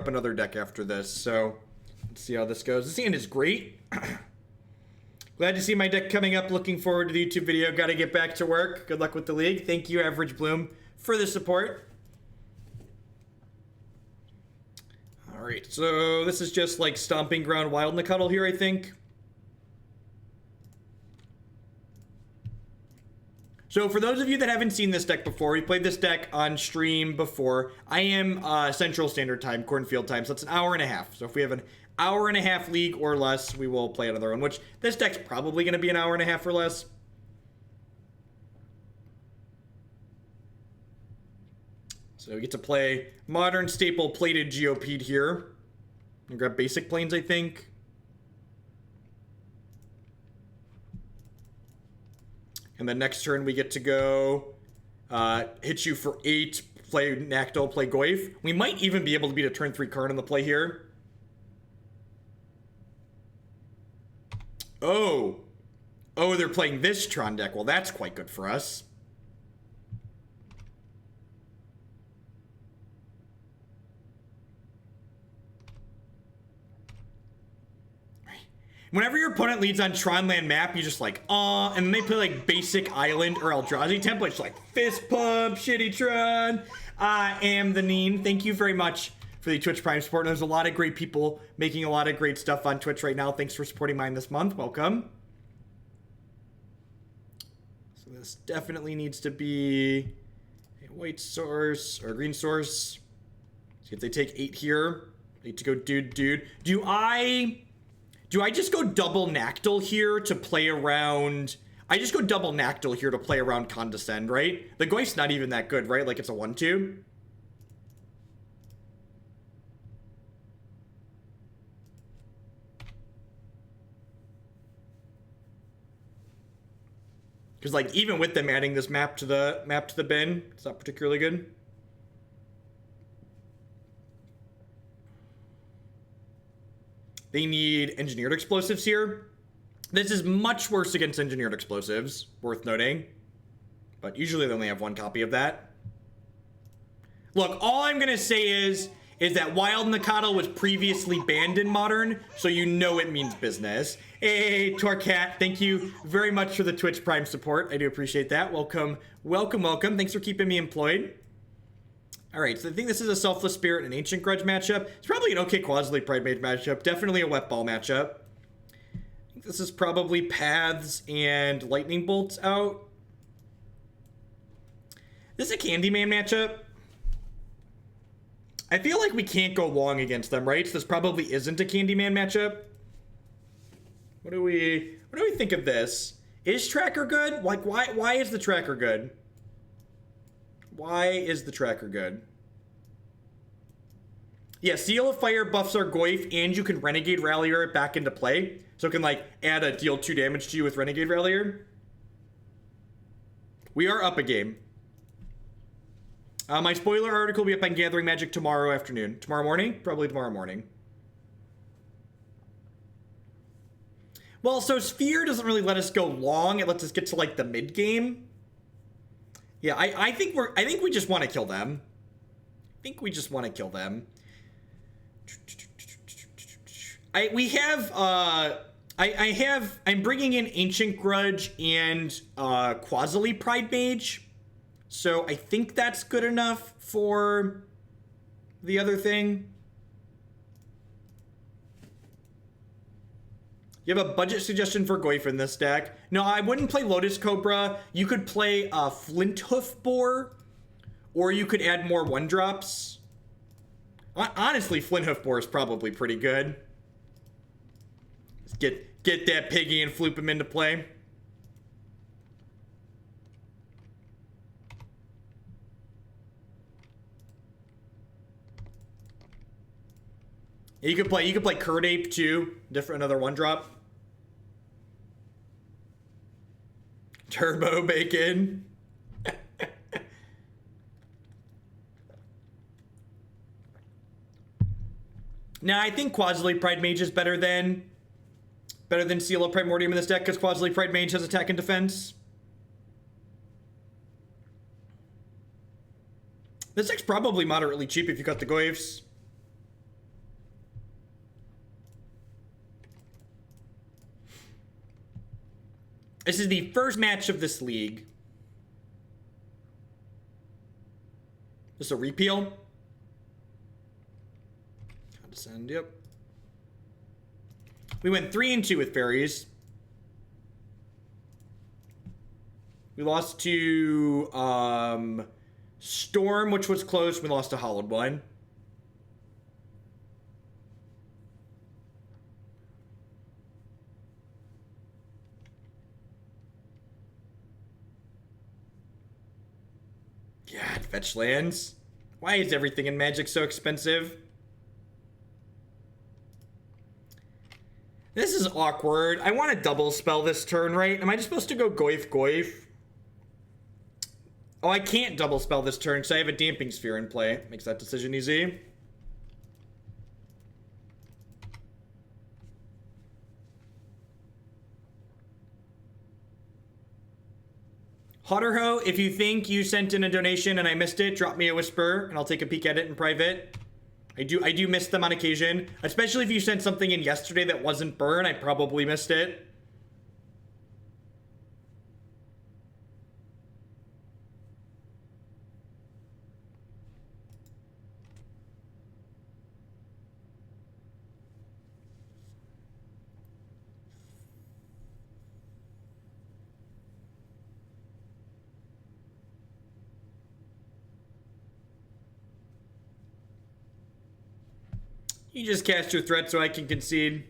up another deck after this, so let's see how this goes. This hand is great. Glad to see my deck coming up. Looking forward to the YouTube video. Got to get back to work. Good luck with the league. Thank you, Average Bloom, for the support. All right, so this is just like Stomping Ground Wild Nacatl here, I think. So for those of you that haven't seen this deck before, we played this deck on stream before. I am Central Standard Time, Cornfield time, so it's an hour and a half. So if we have an hour and a half league or less, we will play another one, which this deck's probably going to be an hour and a half or less. So we get to play Modern Staple Plated Geopede here. And grab Basic Plains, I think. And then next turn we get to go hit you for 8, play Nacatl, play Goyf. We might even be able to beat a turn 3 card on the play here. Oh, they're playing this Tron deck. Well, that's quite good for us. Whenever your opponent leads on Tron land map, you just like, and then they play like basic island or Eldrazi templates like fist pump, shitty Tron. I am the Neen. Thank you very much for the Twitch Prime support. There's a lot of great people making a lot of great stuff on Twitch right now. Thanks for supporting mine this month. Welcome. So this definitely needs to be a white source or a green source. See if they take 8 here. They need to go dude. Do I just go double Nacatl here to play around? I just go double Nacatl here to play around Condescend, right? The Goyf's not even that good, right? Like it's a 1/2. Because like even with them adding this map to the bin, it's not particularly good. They need engineered explosives here. This is much worse against engineered explosives, worth noting. But usually they only have 1 copy of that. Look, all I'm gonna say is that Wild Nacatl was previously banned in Modern, so you know it means business. Hey, Torcat, thank you very much for the Twitch Prime support. I do appreciate that. Welcome. Thanks for keeping me employed. All right, so I think this is a Selfless Spirit and Ancient Grudge matchup. It's probably an okay Qasali Pridemage matchup. Definitely a Wet Ball matchup. I think this is probably Paths and Lightning Bolts out. This is a Candyman matchup. I feel like we can't go long against them, right? So this probably isn't a Candyman matchup. What do we think of this? Is Tracker good? Like, why is the Tracker good? Why is the Tracker good? Yeah, Seal of Fire buffs our Goyf, and you can Renegade Rallier it back into play. So it can, like, add a deal 2 damage to you with Renegade Rallier. We are up a game. My spoiler article will be up on Gathering Magic tomorrow afternoon. Tomorrow morning? Probably tomorrow morning. Well, so Sphere doesn't really let us go long. It lets us get to, like, the mid-game. Yeah, I think we just want to kill them. I'm bringing in Ancient Grudge and Qasali Pridemage. So I think that's good enough for the other thing. You have a budget suggestion for Goyf in this deck? No, I wouldn't play Lotus Cobra. You could play Flint Hoof Boar, or you could add more 1-drops. Honestly, Flint Hoof Boar is probably pretty good. Let's get that piggy and floop him into play. You could play Curd Ape too. Another 1-drop. Turbo Bacon. Now I think Qasali Pridemage is better than Seal of Primordium in this deck, because Qasali Pridemage has attack and defense. This deck's probably moderately cheap if you got the Goyfs. This is the first match of this league. This is a repeal. Condescend, yep. We went 3-2 with fairies. We lost to Storm, which was close. We lost to Hollowed One. God, fetch lands. Why is everything in Magic so expensive? This is awkward. I want to double spell this turn, right? Am I just supposed to go Goyf? Oh, I can't double spell this turn because I have a Damping Sphere in play. Makes that decision easy. Hotterho, if you think you sent in a donation and I missed it, drop me a whisper and I'll take a peek at it in private. I do miss them on occasion, especially if you sent something in yesterday that wasn't burn. I probably missed it. You just cast your threat so I can concede.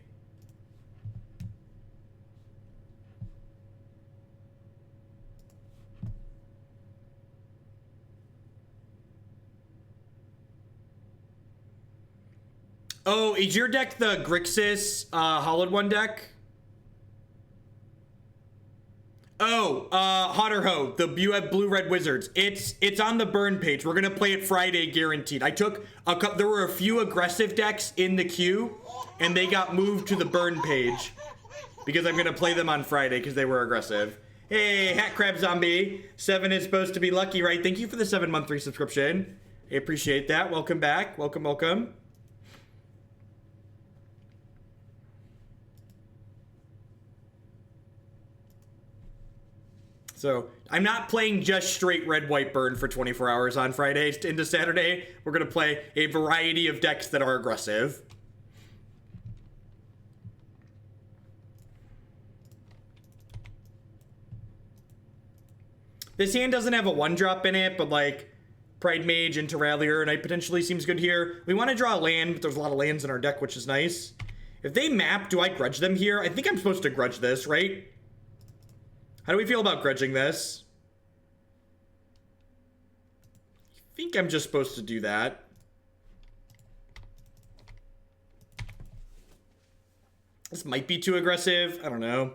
Oh, is your deck the Grixis Hollowed One deck? Oh, Hotterho, you have blue-red wizards. It's on the burn page. We're gonna play it Friday, guaranteed. I took a couple. There were a few aggressive decks in the queue, and they got moved to the burn page because I'm gonna play them on Friday because they were aggressive. Hey, Hat Crab Zombie, 7 is supposed to be lucky, right? Thank you for the 7-month resubscription. I appreciate that. Welcome back. Welcome. So I'm not playing just straight red-white burn for 24 hours on Friday into Saturday. We're going to play a variety of decks that are aggressive. This hand doesn't have a 1-drop in it, but like Pridemage into Rallier and it potentially seems good here. We want to draw a land, but there's a lot of lands in our deck, which is nice. If they map, do I grudge them here? I think I'm supposed to grudge this, right? How do we feel about grudging this? I think I'm just supposed to do that. This might be too aggressive. I don't know.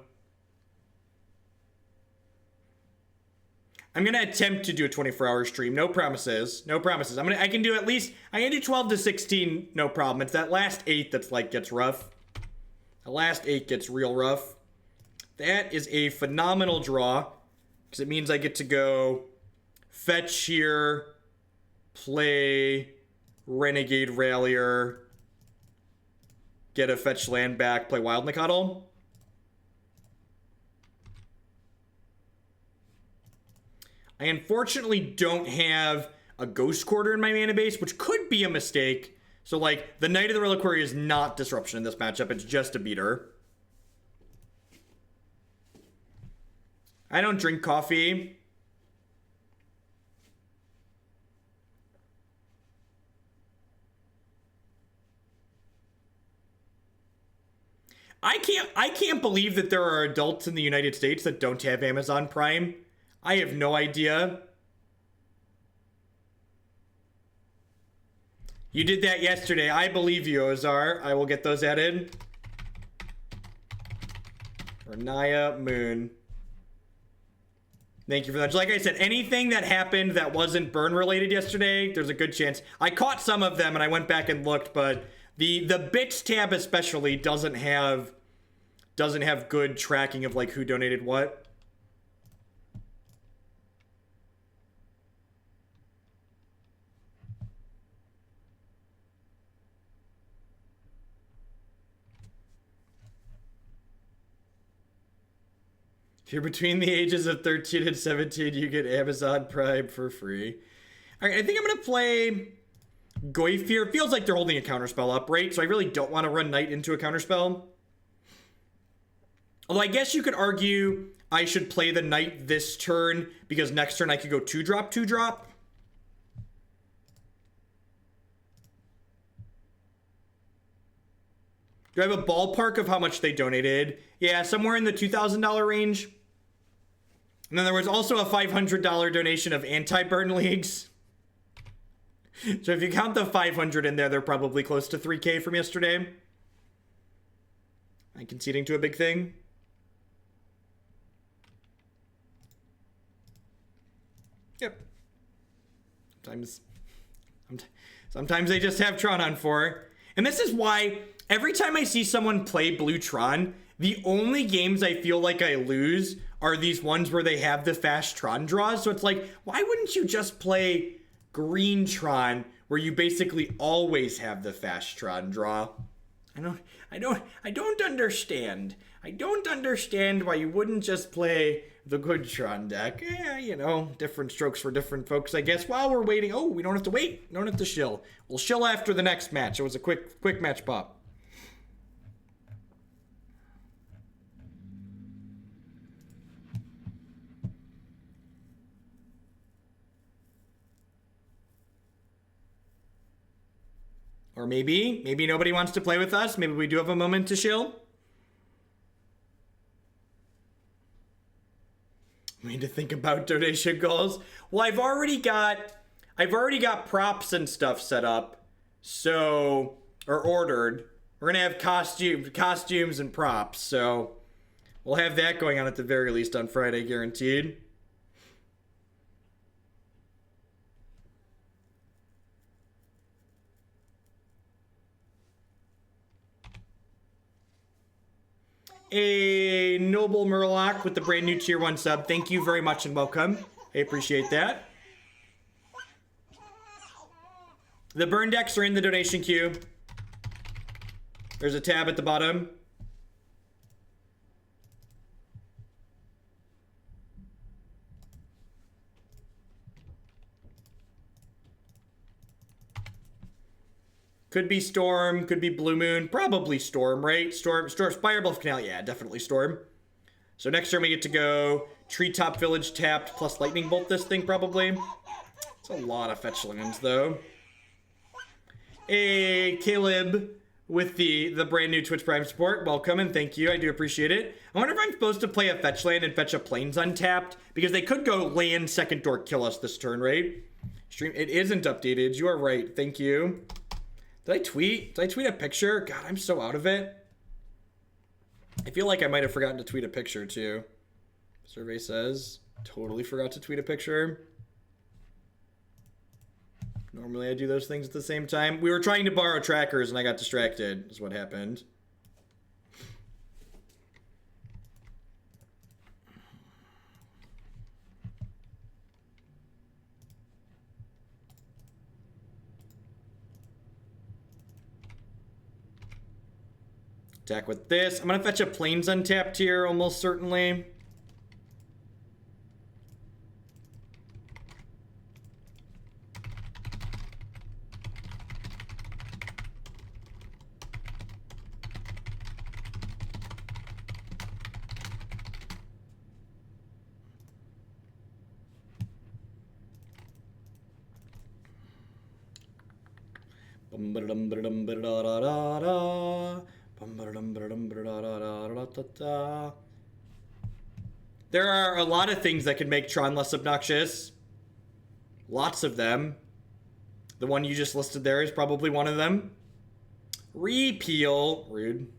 I'm gonna attempt to do a 24-hour stream. No promises. No promises. I can do at least. I can do 12 to 16. No problem. It's that last 8 that's like gets rough. The last 8 gets real rough. That is a phenomenal draw because it means I get to go fetch here, play Renegade Rallier, get a fetch land back, play Wild Nacatl. I unfortunately don't have a Ghost Quarter in my mana base, which could be a mistake. So like the Knight of the Reliquary is not disruption in this matchup, it's just a beater. I don't drink coffee. I can't believe that there are adults in the United States that don't have Amazon Prime. I have no idea. You did that yesterday. I believe you, Ozar. I will get those added. Renaya Moon. Thank you for that. Like I said, anything that happened that wasn't burn related yesterday, there's a good chance. I caught some of them and I went back and looked, but the bits tab especially doesn't have good tracking of like who donated what. If you're between the ages of 13 and 17, you get Amazon Prime for free. All right, I think I'm going to play Goyf here. It feels like they're holding a counterspell up, right? So I really don't want to run Knight into a counterspell. Although I guess you could argue I should play the Knight this turn because next turn I could go 2-drop, 2-drop. Do I have a ballpark of how much they donated? Yeah, somewhere in the $2,000 range. And then there was also a $500 donation of anti-burn leagues. So if you count the 500 in there, they're probably close to 3K from yesterday. I'm conceding to a big thing. Yep. Sometimes they just have Tron on 4. And this is why every time I see someone play blue Tron, the only games I feel like I lose are these ones where they have the fast Tron draws. So it's like, why wouldn't you just play green Tron where you basically always have the fast Tron draw? I don't understand. I don't understand why you wouldn't just play the good Tron deck. Yeah, you know, different strokes for different folks, I guess. While we're waiting, oh, we don't have to wait. We don't have to shill. We'll shill after the next match. It was a quick match pop. Or maybe nobody wants to play with us. Maybe we do have a moment to shill. We need to think about donation goals. Well, I've already got props and stuff set up. So, or ordered. We're gonna have costumes and props. So we'll have that going on at the very least on Friday, guaranteed. A Noble Murloc with the brand new tier 1 sub. Thank you very much and welcome. I appreciate that. The burn decks are in the donation queue. There's a tab at the bottom. Could be Storm, could be Blue Moon, probably Storm, right? Storm, Spire Bluff Canal, yeah, definitely Storm. So next turn we get to go Treetop Village tapped plus Lightning Bolt this thing, probably. It's a lot of fetch lands, though. Hey, Caleb with the brand new Twitch Prime support. Welcome and thank you, I do appreciate it. I wonder if I'm supposed to play a fetch land and fetch a Plains untapped, because they could go land second door kill us this turn, right? Stream, it isn't updated, you are right, thank you. Did I tweet a picture? God, I'm so out of it. I feel like I might have forgotten to tweet a picture too. Survey says, totally forgot to tweet a picture. Normally I do those things at the same time. We were trying to borrow trackers and I got distracted, is what happened. Attack with this. I'm gonna fetch a Plains untapped here, almost certainly. There are a lot of things that could make Tron less obnoxious. Lots of them. The one you just listed there is probably one of them. Repeal. Rude.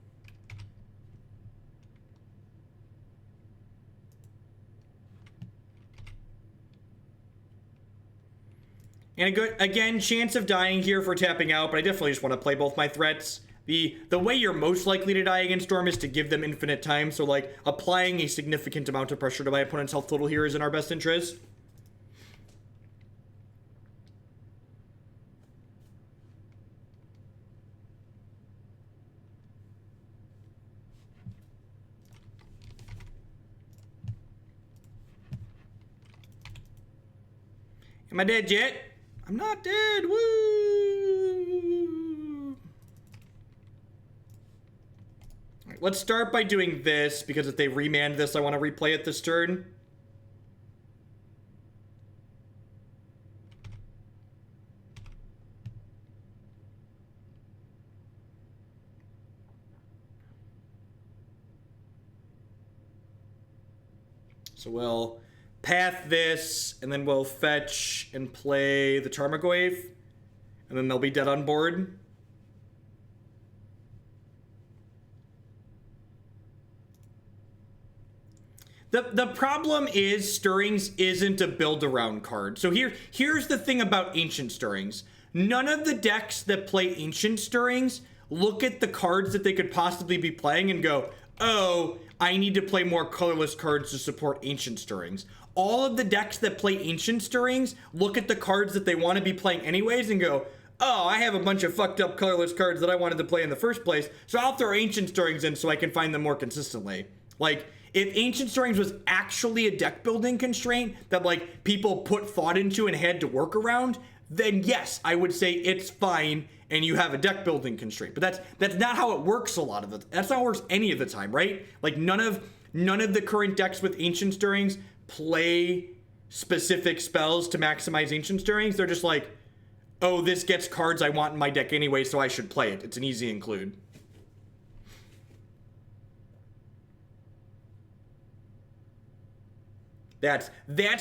And a good, again, chance of dying here for tapping out, but I definitely just want to play both my threats. The way you're most likely to die against Storm is to give them infinite time, so like applying a significant amount of pressure to my opponent's health total here is in our best interest. Am I dead yet? I'm not dead. Woo! All right, let's start by doing this, because if they remand this, I want to replay it this turn. So we'll path this, and then we'll fetch and play the Tarmogoyf, and then they'll be dead on board. The problem is Stirrings isn't a build-around card. So here's the thing about Ancient Stirrings. None of the decks that play Ancient Stirrings look at the cards that they could possibly be playing and go, oh, I need to play more colorless cards to support Ancient Stirrings. All of the decks that play Ancient Stirrings look at the cards that they want to be playing anyways and go, oh, I have a bunch of fucked up colorless cards that I wanted to play in the first place, so I'll throw Ancient Stirrings in so I can find them more consistently. Like, if Ancient Stirrings was actually a deck building constraint that like people put thought into and had to work around, then yes, I would say it's fine and you have a deck building constraint. But that's not how it works a lot of it. That's not how it works any of the time, right? Like none of the current decks with Ancient Stirrings play specific spells to maximize Ancient Stirrings. They're just like, oh, this gets cards I want in my deck anyway, so I should play it. It's an easy include. That's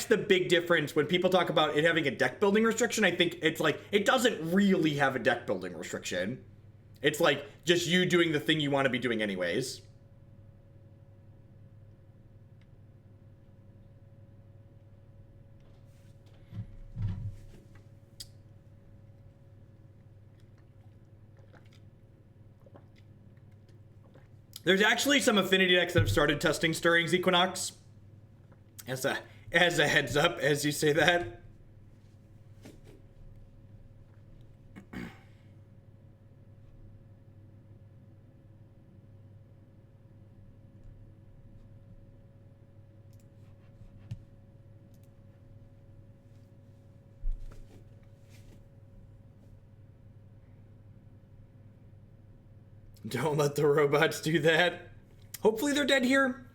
the big difference when people talk about it having a deck building restriction. I think it's like, it doesn't really have a deck building restriction. It's like just you doing the thing you want to be doing anyways. There's actually some affinity decks that have started testing Stirrings Equinox. As a heads up, as you say that. Don't let the robots do that. Hopefully they're dead here.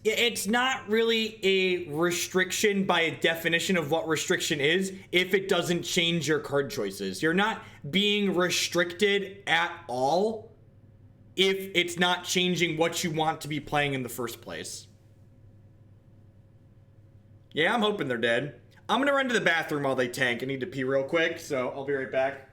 It's not really a restriction by definition of what restriction is if it doesn't change your card choices. You're not being restricted at all if it's not changing what you want to be playing in the first place. Yeah, I'm hoping they're dead. I'm gonna run to the bathroom while they tank. I need to pee real quick, so I'll be right back.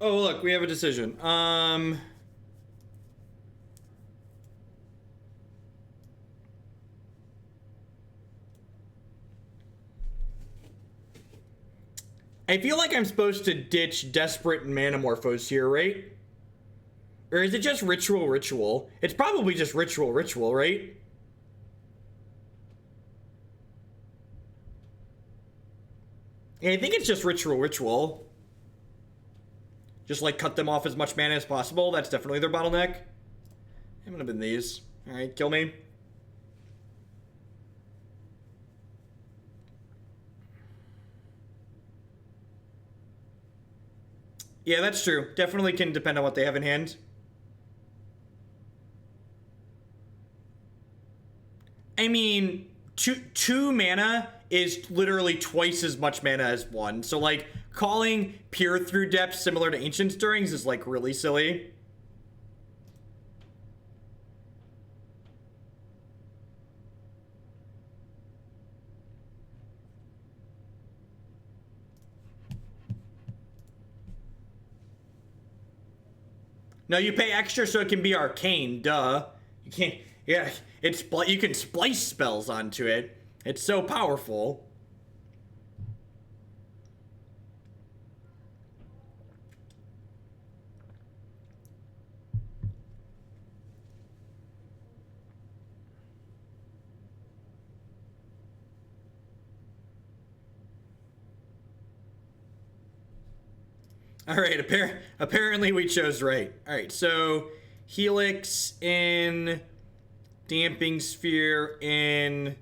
Oh, look, we have a decision. I feel like I'm supposed to ditch Desperate and Manamorphose here, right? Or is it just Ritual? It's probably just Ritual, right? Yeah, I think it's just Ritual. Just like cut them off as much mana as possible. That's definitely their bottleneck. I'm gonna bin these. Alright, kill me. Yeah, that's true. Definitely can depend on what they have in hand. I mean, two mana is literally twice as much mana as 1. So, like, calling Peer Through Depths similar to Ancient Stirrings is, like, really silly. No, you pay extra so it can be arcane, duh. You can't, yeah, you can splice spells onto it. It's so powerful. All right, apparently we chose right. All right, so Helix in, Damping Sphere in,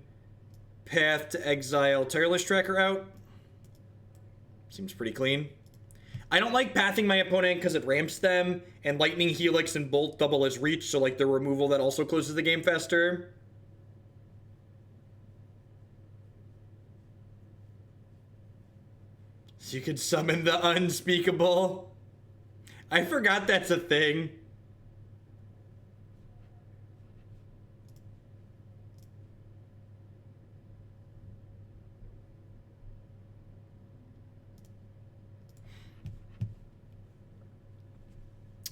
Path to Exile, Tireless Tracker out. Seems pretty clean. I don't like pathing my opponent because it ramps them, and Lightning Helix and Bolt double as reach, so like the removal that also closes the game faster. So you could summon the unspeakable. I forgot that's a thing.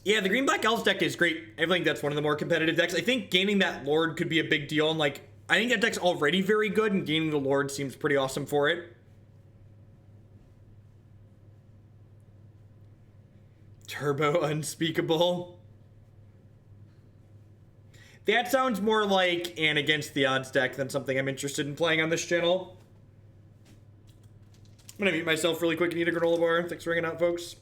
Yeah, the Green-Black Elves deck is great. I think that's one of the more competitive decks. I think gaining that Lord could be a big deal, and like, I think that deck's already very good, and gaining the Lord seems pretty awesome for it. Turbo Unspeakable. That sounds more like an Against the Odds deck than something I'm interested in playing on this channel. I'm gonna mute myself really quick and eat a granola bar. Thanks for hanging out, folks.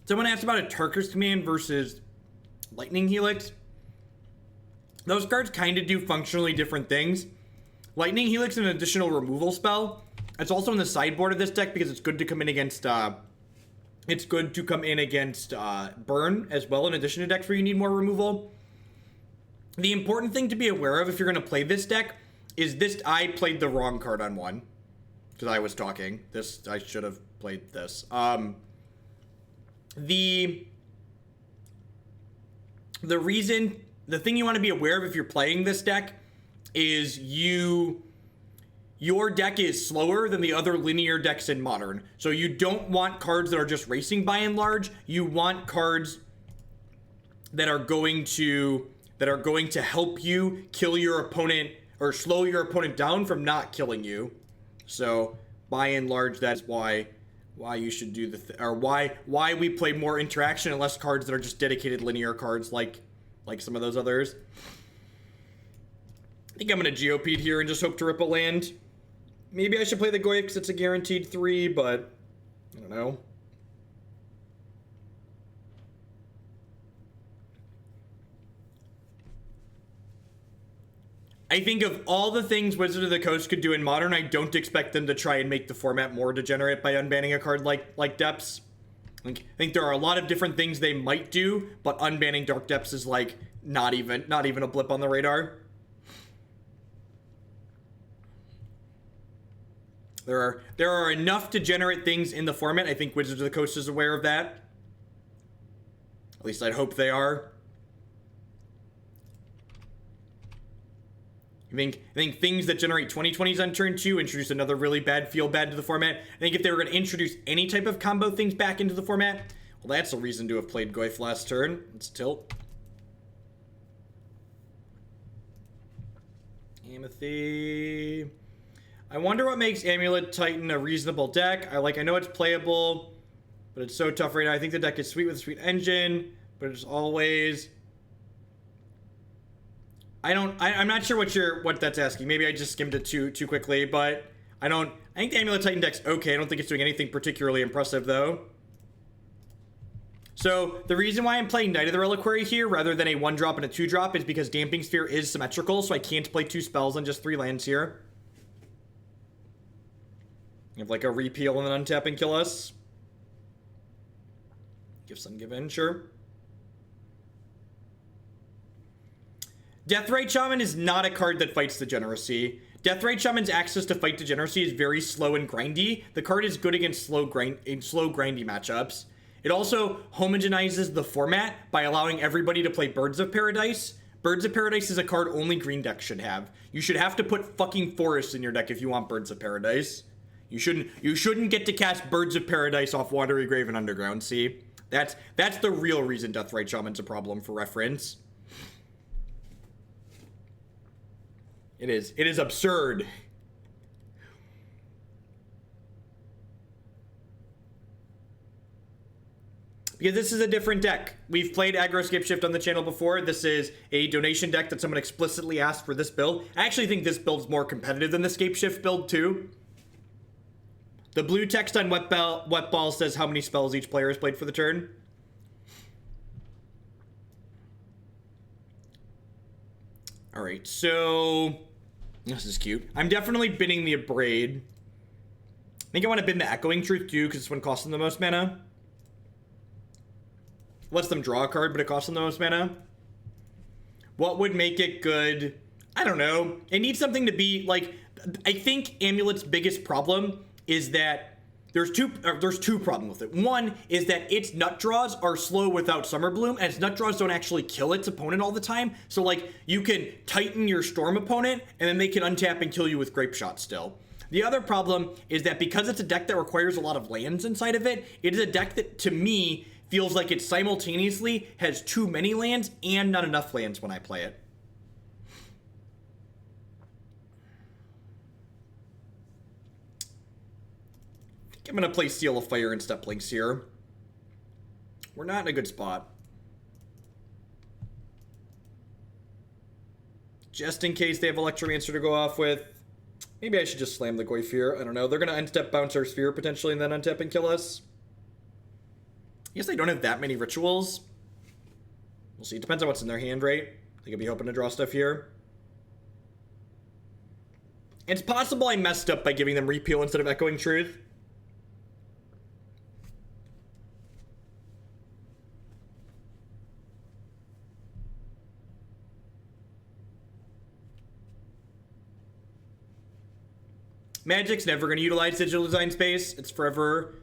Someone asked about a Turker's Command versus Lightning Helix. Those cards kind of do functionally different things. Lightning Helix is an additional removal spell. It's also in the sideboard of this deck because it's good to come in against burn as well, in addition to decks where you need more removal. The important thing to be aware of if you're going to play this deck is this. I played the wrong card on one because I was talking. I should have played this. The thing you want to be aware of if you're playing this deck is your deck is slower than the other linear decks in Modern. So you don't want cards that are just racing by and large. You want cards that are going to help you kill your opponent or slow your opponent down from not killing you. So by and large, that's why you should do why we play more interaction and less cards that are just dedicated linear cards like some of those others. I think I'm gonna Geopede here and just hope to rip a land. Maybe I should play the Goyf because it's a guaranteed 3, but I don't know. I think of all the things Wizard of the Coast could do in Modern, I don't expect them to try and make the format more degenerate by unbanning a card like Depths. I think there are a lot of different things they might do, but unbanning Dark Depths is like not even a blip on the radar. There are enough degenerate things in the format. I think Wizards of the Coast is aware of that. At least I'd hope they are. I think things that generate 2020s on turn 2 introduce another really bad feel bad to the format. I think if they were going to introduce any type of combo things back into the format, well, that's a reason to have played Goyf last turn. Let's tilt. Amethy. I wonder what makes Amulet Titan a reasonable deck. I know it's playable, but it's so tough right now. I think the deck is sweet with a sweet engine, but it's always... I'm not sure what that's asking. Maybe I just skimmed it too quickly, but I think the Amulet Titan deck's okay. I don't think it's doing anything particularly impressive though. So the reason why I'm playing Knight of the Reliquary here rather than a 1-drop and a 2-drop is because Damping Sphere is symmetrical, so I can't play 2 spells on just 3 lands here. You have like a repeal and then untap and kill us. Give some, give in, sure. Deathrite Shaman is not a card that fights Degeneracy. Deathrite Shaman's access to fight Degeneracy is very slow and grindy. The card is good against slow grindy matchups. It also homogenizes the format by allowing everybody to play Birds of Paradise. Birds of Paradise is a card only green decks should have. You should have to put fucking forests in your deck if you want Birds of Paradise. You shouldn't get to cast Birds of Paradise off Watery Grave and Underground, see? That's the real reason Deathrite Shaman's a problem, for reference. It is absurd. Because this is a different deck. We've played Aggro Scape Shift on the channel before. This is a donation deck that someone explicitly asked for this build. I actually think this build's more competitive than the Scape Shift build too. The blue text on Wet Ball says how many spells each player has played for the turn. Alright, so... This is cute. I'm definitely binning the Abrade. I think I want to bin the Echoing Truth too, because this one costs them the most mana. Lets them draw a card, but it costs them the most mana. What would make it good? I don't know. It needs something to be, like... I think Amulet's biggest problem is that there's two problems with it. One is that its nut draws are slow without Summer Bloom, and its nut draws don't actually kill its opponent all the time. So, like, you can Titan your Storm opponent, and then they can untap and kill you with Grape Shot still. The other problem is that because it's a deck that requires a lot of lands inside of it, it is a deck that, to me, feels like it simultaneously has too many lands and not enough lands when I play it. I'm gonna play Seal of Fire and Steppe Lynx here. We're not in a good spot. Just in case they have Electromancer to go off with. Maybe I should just slam the Goyf here. I don't know. They're gonna unstep bounce our Sphere potentially and then untap and kill us. I guess they don't have that many rituals. We'll see. It depends on what's in their hand, right? They could be hoping to draw stuff here. It's possible I messed up by giving them Repeal instead of Echoing Truth. Magic's never going to utilize digital design space. It's forever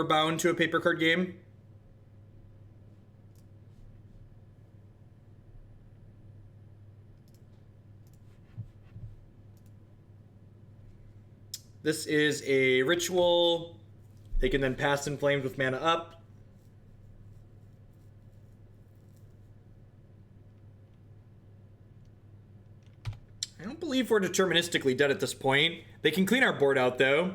bound to a paper card game. This is a ritual. They can then pass in flames with mana up. I don't believe we're deterministically dead at this point. They can clean our board out, though.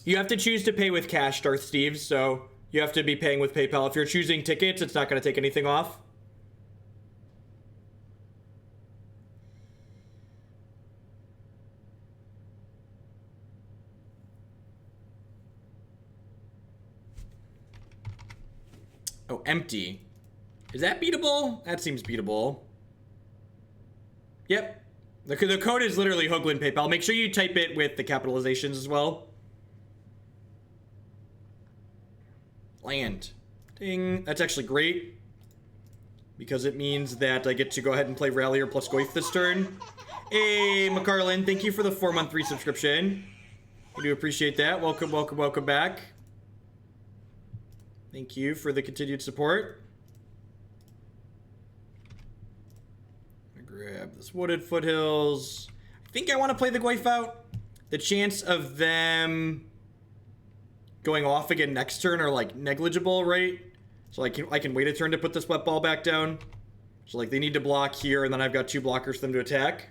You have to choose to pay with cash, Darth Steve, so you have to be paying with PayPal. If you're choosing tickets, it's not going to take anything off. Oh, empty. Is that beatable? That seems beatable. Yep. The code is literally Hoagland PayPal. Make sure you type it with the capitalizations as well. Land. Ding. That's actually great. Because it means that I get to go ahead and play Rallier plus Goyf this turn. Hey, McCarlin, thank you for the 4-month resubscription. I do appreciate that. Welcome, welcome, welcome back. Thank you for the continued support. Grab this Wooded Foothills. I think I want to play the Goyf out. The chance of them going off again next turn are like negligible, right? So I can wait a turn to put this wet ball back down. So like they need to block here, and then I've got 2 blockers for them to attack.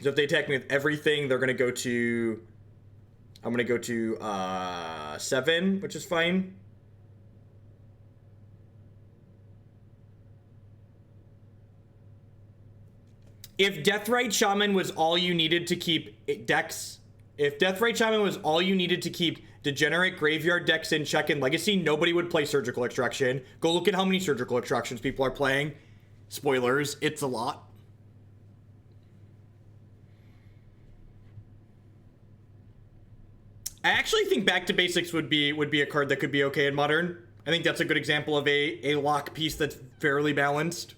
So if they attack me with everything, they're gonna go to. I'm gonna go to 7, which is fine. If Deathrite Shaman was all you needed to keep decks, if Deathrite Shaman was all you needed to keep Degenerate Graveyard decks in check in Legacy, nobody would play Surgical Extraction. Go look at how many Surgical Extractions people are playing. Spoilers, it's a lot. I actually think Back to Basics would be a card that could be okay in Modern. I think that's a good example of a lock piece that's fairly balanced.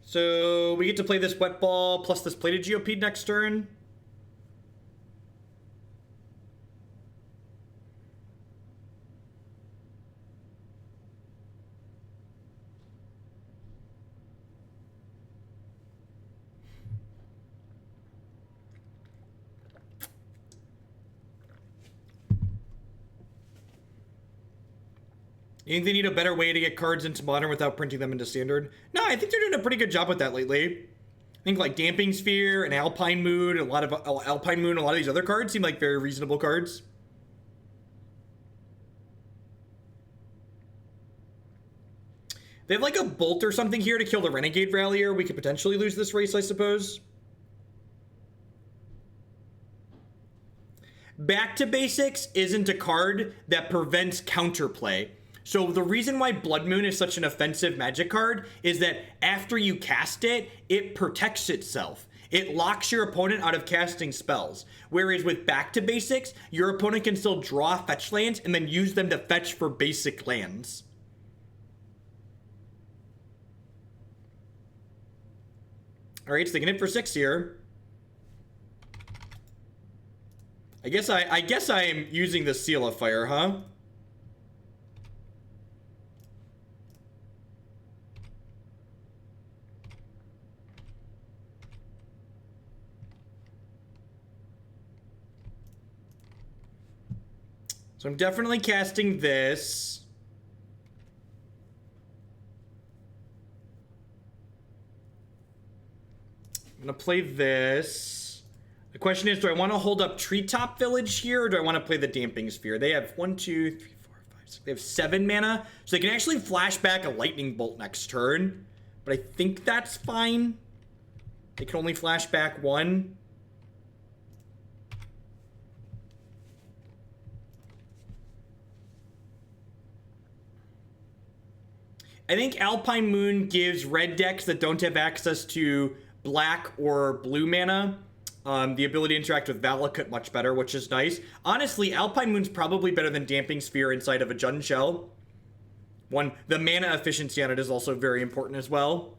So we get to play this Wet Ball plus this Plated Geopede next turn. You think they need a better way to get cards into Modern without printing them into Standard? No, I think they're doing a pretty good job with that lately. I think like Damping Sphere and Alpine Moon, a lot of these other cards seem like very reasonable cards. They have like a Bolt or something here to kill the Renegade Rallier. We could potentially lose this race, I suppose. Back to Basics isn't a card that prevents counterplay. So the reason why Blood Moon is such an offensive Magic card is that after you cast it, it protects itself. It locks your opponent out of casting spells. Whereas with Back to Basics, your opponent can still draw fetch lands and then use them to fetch for basic lands. All right, sticking it for 6 here. I guess I am using the Seal of Fire, huh? So I'm definitely casting this. I'm gonna play this. The question is, do I want to hold up Treetop Village here, or do I want to play the Damping Sphere? They have 1, 2, 3, 4, 5, 6. They have 7 mana, so they can actually flash back a Lightning Bolt next turn. But I think that's fine. They can only flash back 1. I think Alpine Moon gives red decks that don't have access to black or blue mana the ability to interact with Valakut much better, which is nice. Honestly, Alpine Moon's probably better than Damping Sphere inside of a Jund Shell. The mana efficiency on it is also very important as well.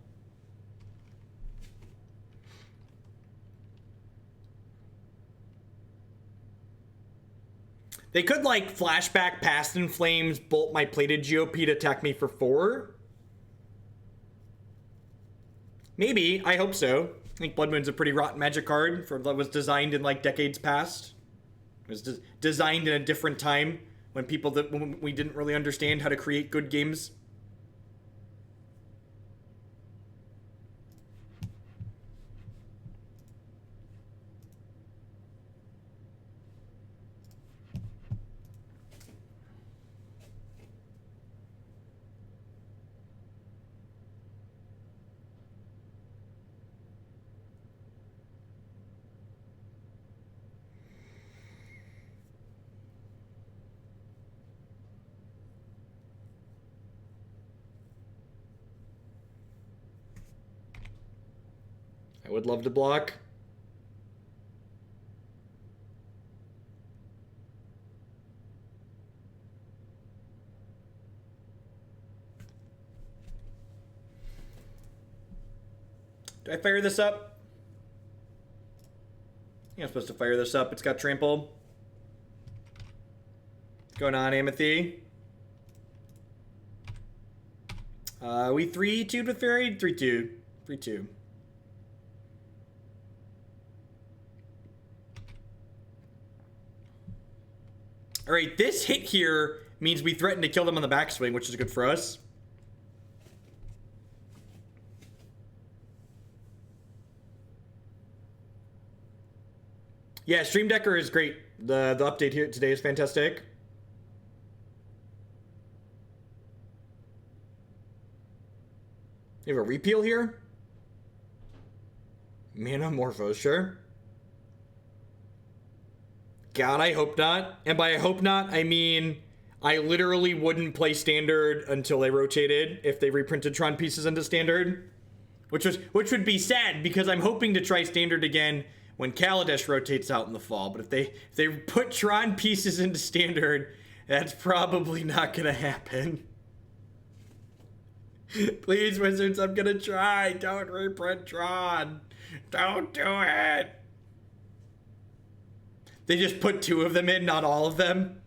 They could, like, flashback Past in Flames, bolt my Plated Geopede, attack me for 4. Maybe. I hope so. I think Blood Moon's a pretty rotten Magic card that was designed in, like, decades past. It was designed in a different time when when we didn't really understand how to create good games. would love to block. Do I fire this up? Yeah, I'm supposed to fire this up. It's got trample. What's going on, Amethy? We 3-2'd with Fairy? 3-2. 3-2. Alright, this hit here means we threaten to kill them on the backswing, which is good for us. Yeah, Stream Decker is great. The update here today is fantastic. You have a repeal here? Mana Morphos, sure. God, I hope not. And by I hope not, I mean I literally wouldn't play Standard until they rotated if they reprinted Tron pieces into Standard. Which would be sad because I'm hoping to try Standard again when Kaladesh rotates out in the fall. But if they put Tron pieces into Standard, that's probably not gonna happen. Please, Wizards, I'm gonna try. Don't reprint Tron. Don't do it. They just put 2 of them in, not all of them.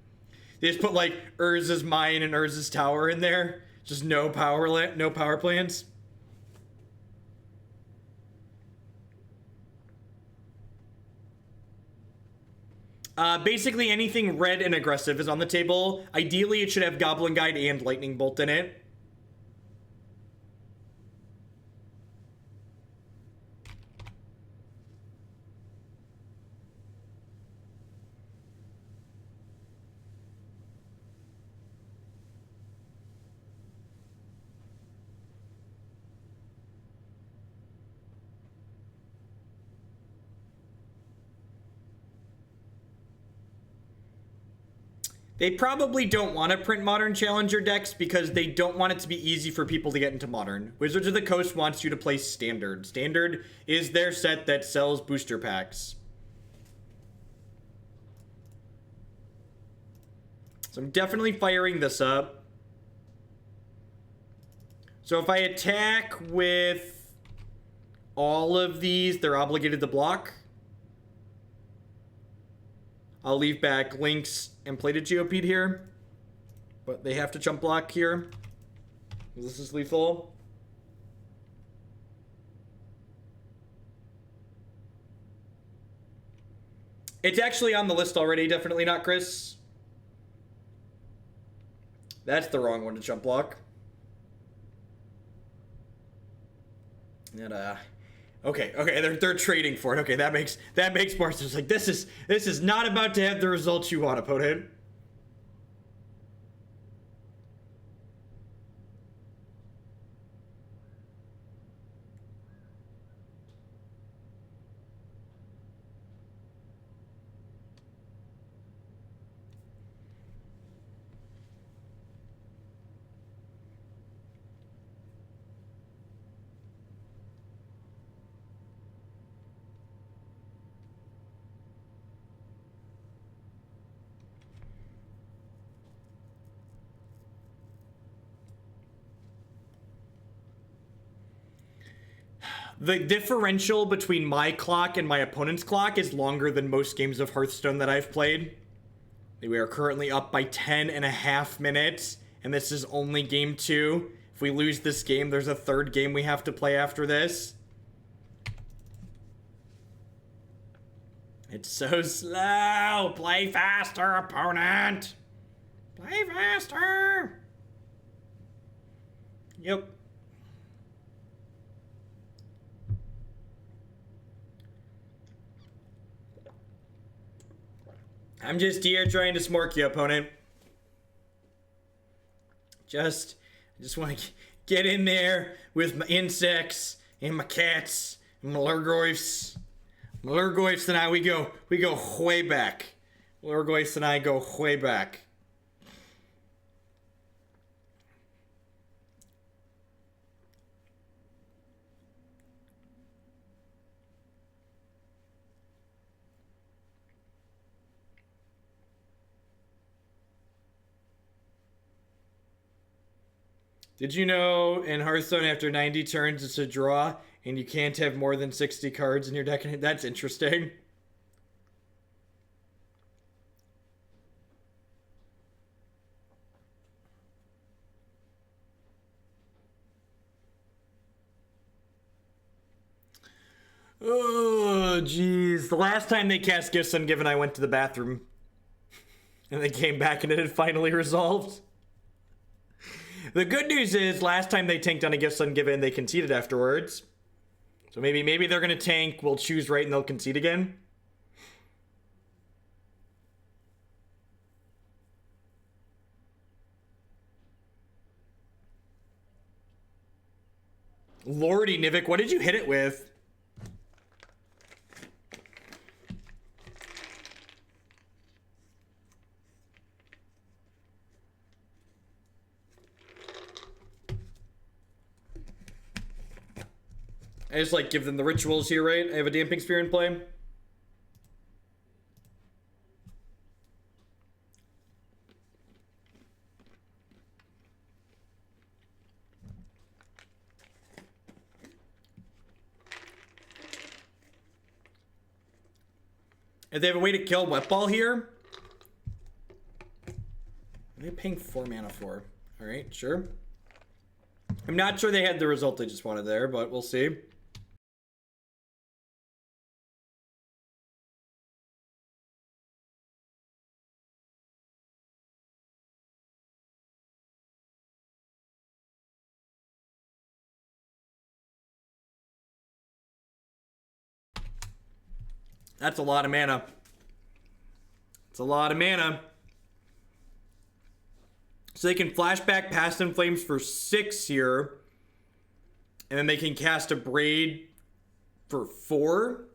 They just put like Urza's Mine and Urza's Tower in there. Just no power plans. Basically anything red and aggressive is on the table. Ideally, it should have Goblin Guide and Lightning Bolt in it. They probably don't want to print Modern Challenger decks because they don't want it to be easy for people to get into Modern. Wizards of the Coast wants you to play Standard. Standard is their set that sells booster packs. So I'm definitely firing this up. So if I attack with all of these, they're obligated to block. I'll leave back Lynx and Plated Geopede here. But they have to jump block here. This is lethal. It's actually on the list already. Definitely not Chris. That's the wrong one to jump block. And okay, they're trading for it. Okay, that makes more sense. Like this is not about to have the results you want, opponent. The differential between my clock and my opponent's clock is longer than most games of Hearthstone that I've played. We are currently up by 10.5 minutes, and this is only game 2. If we lose this game, there's a third game we have to play after this. It's so slow! Play faster, opponent! Play faster! Yep. I'm just here trying to smork you, opponent. I just want to get in there with my insects and my cats and my Lurgoyfs. My Lurgoyfs and I, we go way back. Lurgoyfs and I go way back. Did you know in Hearthstone after 90 turns it's a draw and you can't have more than 60 cards in your deck? That's interesting. Oh, jeez. The last time they cast Gifts Ungiven, I went to the bathroom. And they came back and it had finally resolved. The good news is, last time they tanked on a Gifts Ungiven, they conceded afterwards. So maybe they're going to tank, we'll choose right, and they'll concede again. Lordy, Nivik, what did you hit it with? I just like give them the rituals here, right? I have a Damping Spear in play. If they have a way to kill Wet Ball here, what are they paying 4 mana for? Alright, sure. I'm not sure they had the result they just wanted there, but we'll see. That's a lot of mana. It's a lot of mana. So they can flashback Past in Flames for 6 here. And then they can cast a Braid for 4.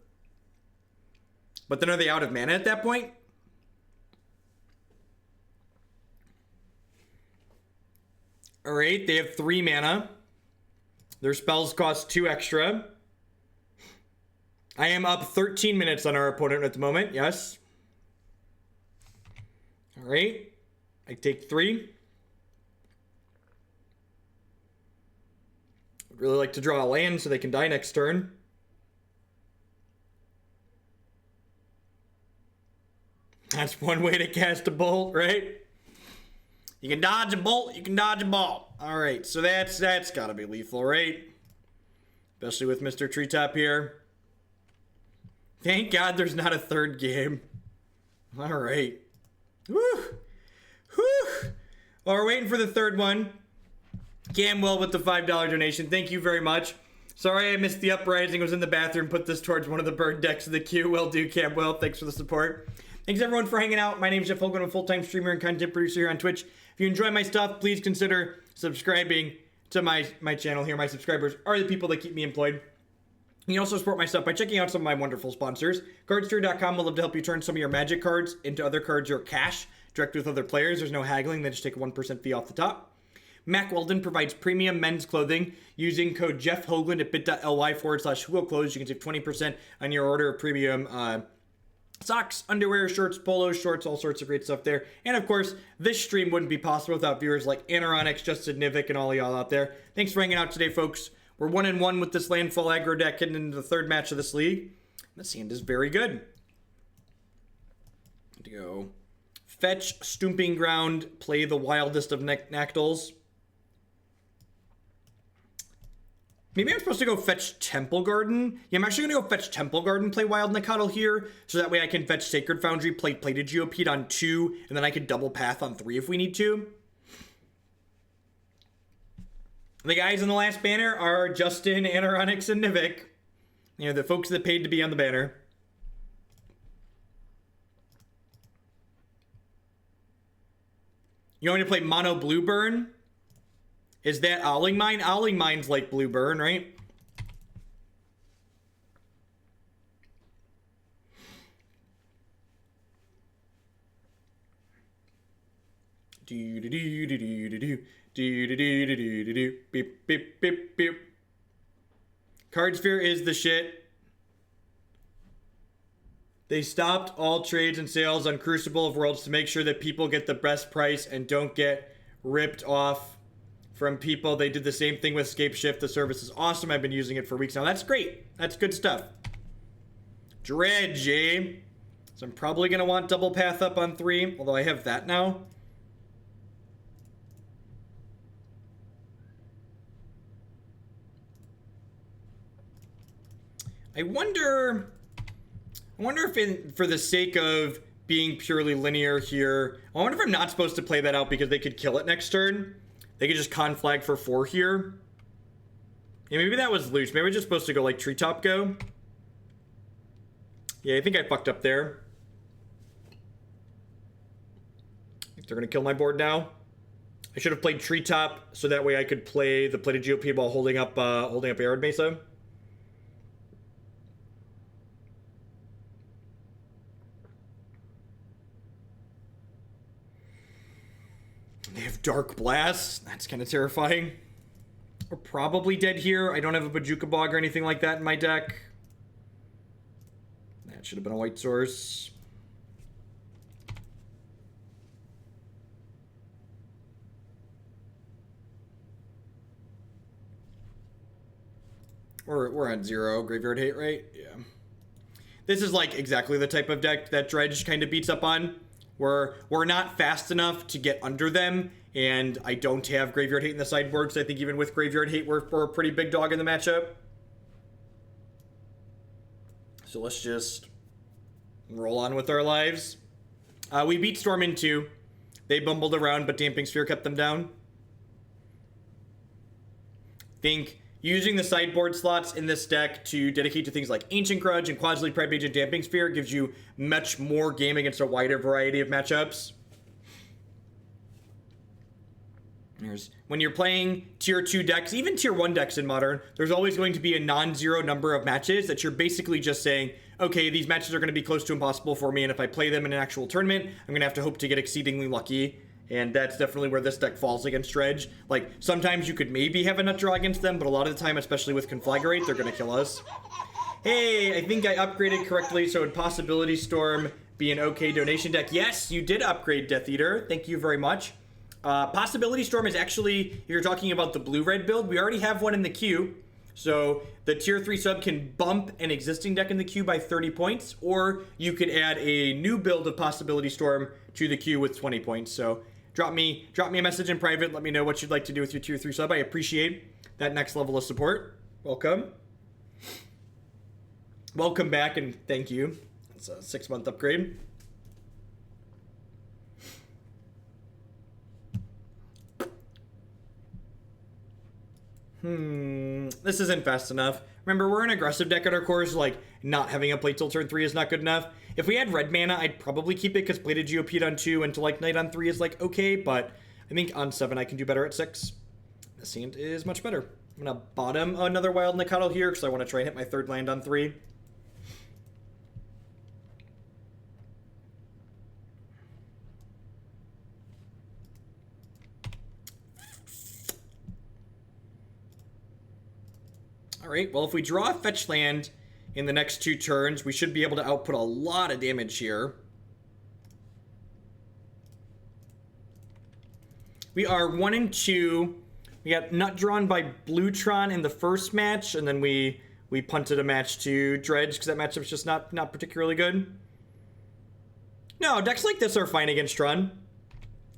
But then are they out of mana at that point? Alright, they have 3 mana. Their spells cost 2 extra. I am up 13 minutes on our opponent at the moment, yes. Alright. I take 3. Would really like to draw a land so they can die next turn. That's one way to cast a bolt, right? You can dodge a bolt, you can dodge a ball. Alright, so that's gotta be lethal, right? Especially with Mr. Treetop here. Thank God there's not a third game. Alright. Woo! Whew! Well, we're waiting for the third one. Camwell with the $5 donation. Thank you very much. Sorry I missed the uprising. I was in the bathroom. Put this towards one of the bird decks of the queue. Will do, Camwell. Thanks for the support. Thanks everyone for hanging out. My name is Jeff Hogan. I'm a full-time streamer and content producer here on Twitch. If you enjoy my stuff, please consider subscribing to my channel here. My subscribers are the people that keep me employed. You can also support my stuff by checking out some of my wonderful sponsors. Cardsteer.com will love to help you turn some of your Magic cards into other cards or cash direct with other players. There's no haggling. They just take a 1% fee off the top. Mack Weldon provides premium men's clothing. Using code Jeff Hoagland at bit.ly/HugoClothes, you can save 20% on your order of premium socks, underwear, shirts, polos, shorts, all sorts of great stuff there. And of course, this stream wouldn't be possible without viewers like Anaronix, Justin Nivik, and all y'all out there. Thanks for hanging out today, folks. We're 1-1 with this Landfall aggro deck heading into the third match of this league. This hand is very good. To go fetch Stomping Ground, play the wildest of Nacatls. Maybe I'm supposed to go fetch Temple Garden. Yeah, I'm actually going to go fetch Temple Garden, play Wild Nacatl here, so that way I can fetch Sacred Foundry, play Plated Geopede on 2, and then I can double path on 3 if we need to. The guys in the last banner are Justin, Anaronix, and Nivik. You know, the folks that paid to be on the banner. You want me to play Mono Blue Burn? Is that Owling Mine? Owling Mine's like Blue Burn, right? Beep, beep, beep, beep. Card Sphere is the shit. They stopped all trades and sales on Crucible of Worlds to make sure that people get the best price and don't get ripped off from people. They did the same thing with Scape Shift. The service is awesome. I've been using it for weeks now. That's great. That's good stuff. Dredge, eh? So I'm probably going to want double path up on 3, although I have that now. I wonder if for the sake of being purely linear here, I wonder if I'm not supposed to play that out because they could kill it next turn. They could just con flag for 4 here. Yeah, maybe that was loose. Maybe we're just supposed to go like Treetop go. Yeah, I think I fucked up there. I think they're gonna kill my board now. I should have played Treetop so that way I could play the Plated Geopede while holding up Arid Mesa. They have Dark Blast. That's kind of terrifying. We're probably dead here. I don't have a Bajuka Bog or anything like that in my deck. That should have been a white source. We're at 0 graveyard hate, right? Yeah. This is like exactly the type of deck that Dredge kind of beats up on. We're not fast enough to get under them, and I don't have Graveyard Hate in the sideboard, so I think even with Graveyard Hate, we're a pretty big dog in the matchup. So let's just roll on with our lives. We beat Storm in 2. They bumbled around, but Damping Sphere kept them down. Think using the sideboard slots in this deck to dedicate to things like Ancient Grudge and Qasali Pridemage and Damping Sphere gives you much more game against a wider variety of matchups. When you're playing tier 2 decks, even tier 1 decks in Modern, there's always going to be a non-zero number of matches that you're basically just saying, okay, these matches are going to be close to impossible for me, and if I play them in an actual tournament, I'm going to have to hope to get exceedingly lucky. And that's definitely where this deck falls against Dredge. Like, sometimes you could maybe have a nut draw against them, but a lot of the time, especially with Conflagrate, they're going to kill us. Hey, I think I upgraded correctly, so would Possibility Storm be an okay donation deck? Yes, you did upgrade, Death Eater. Thank you very much. Possibility Storm is actually, if you're talking about the blue-red build, we already have one in the queue. So the tier 3 sub can bump an existing deck in the queue by 30 points, or you could add a new build of Possibility Storm to the queue with 20 points. So drop me a message in private. Let me know what you'd like to do with your tier 3 sub. I appreciate that next level of support. Welcome. Welcome back and thank you. It's a 6-month upgrade. This isn't fast enough. Remember, we're an aggressive deck at our core, so like not having a play till turn 3 is not good enough. If we had red mana, I'd probably keep it because Plated Geopede on 2 and to like Knight on 3 is like okay, but I think on 7 I can do better at 6. This hand is much better. I'm gonna bottom another Wild Nacatl here because I want to try and hit my 3rd land on 3. Alright, well if we draw a fetch land in the next 2 turns, we should be able to output a lot of damage here. We are 1 and 2. We got nut drawn by Blue Tron in the first match, and then we punted a match to Dredge because that matchup's just not particularly good. No, decks like this are fine against Tron.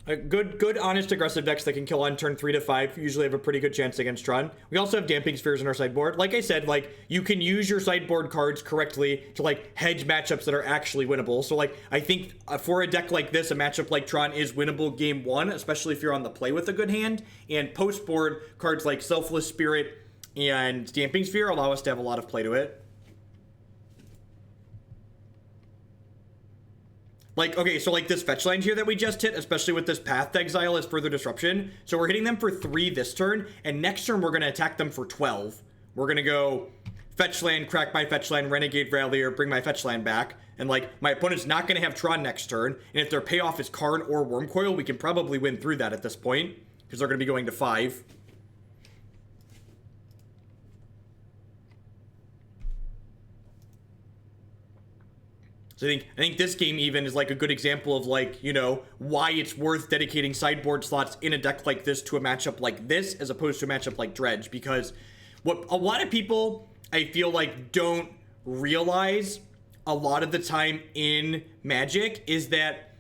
Good, honest, aggressive decks that can kill on turn 3 to 5 usually have a pretty good chance against Tron. We also have Damping Spheres in our sideboard. Like I said, like, you can use your sideboard cards correctly to, like, hedge matchups that are actually winnable. So, like, I think for a deck like this, a matchup like Tron is winnable game 1, especially if you're on the play with a good hand. And post-board, cards like Selfless Spirit and Damping Sphere allow us to have a lot of play to it. Like, okay, so like this fetch line here that we just hit, especially with this path to Exile, is further disruption. So we're hitting them for 3 this turn, and next turn we're going to attack them for 12. We're going to go fetch land, crack my fetch land, Renegade Rallier, bring my fetch land back. And like, my opponent's not going to have Tron next turn, and if their payoff is Karn or Wormcoil, we can probably win through that at this point, because they're going to be going to 5. So I think this game even is like a good example of like, you know, why it's worth dedicating sideboard slots in a deck like this to a matchup like this as opposed to a matchup like Dredge, because what a lot of people I feel like don't realize a lot of the time in Magic is that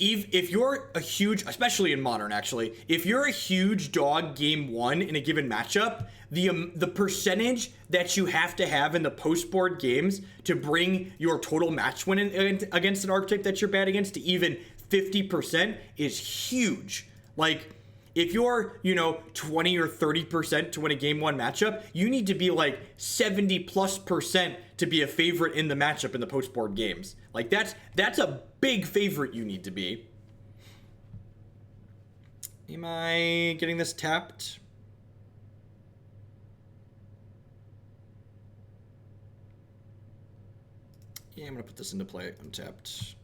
if you're a huge, especially in Modern actually, if you're a huge dog game one in a given matchup, the percentage that you have to have in the post-board games to bring your total match win against an archetype that you're bad against to even 50% is huge. Like, if you're, you know, 20 or 30% to win a game one matchup, you need to be like 70+% to be a favorite in the matchup in the post-board games. Like, that's a big favorite you need to be. Am I getting this tapped? Yeah, I'm gonna put this into play untapped.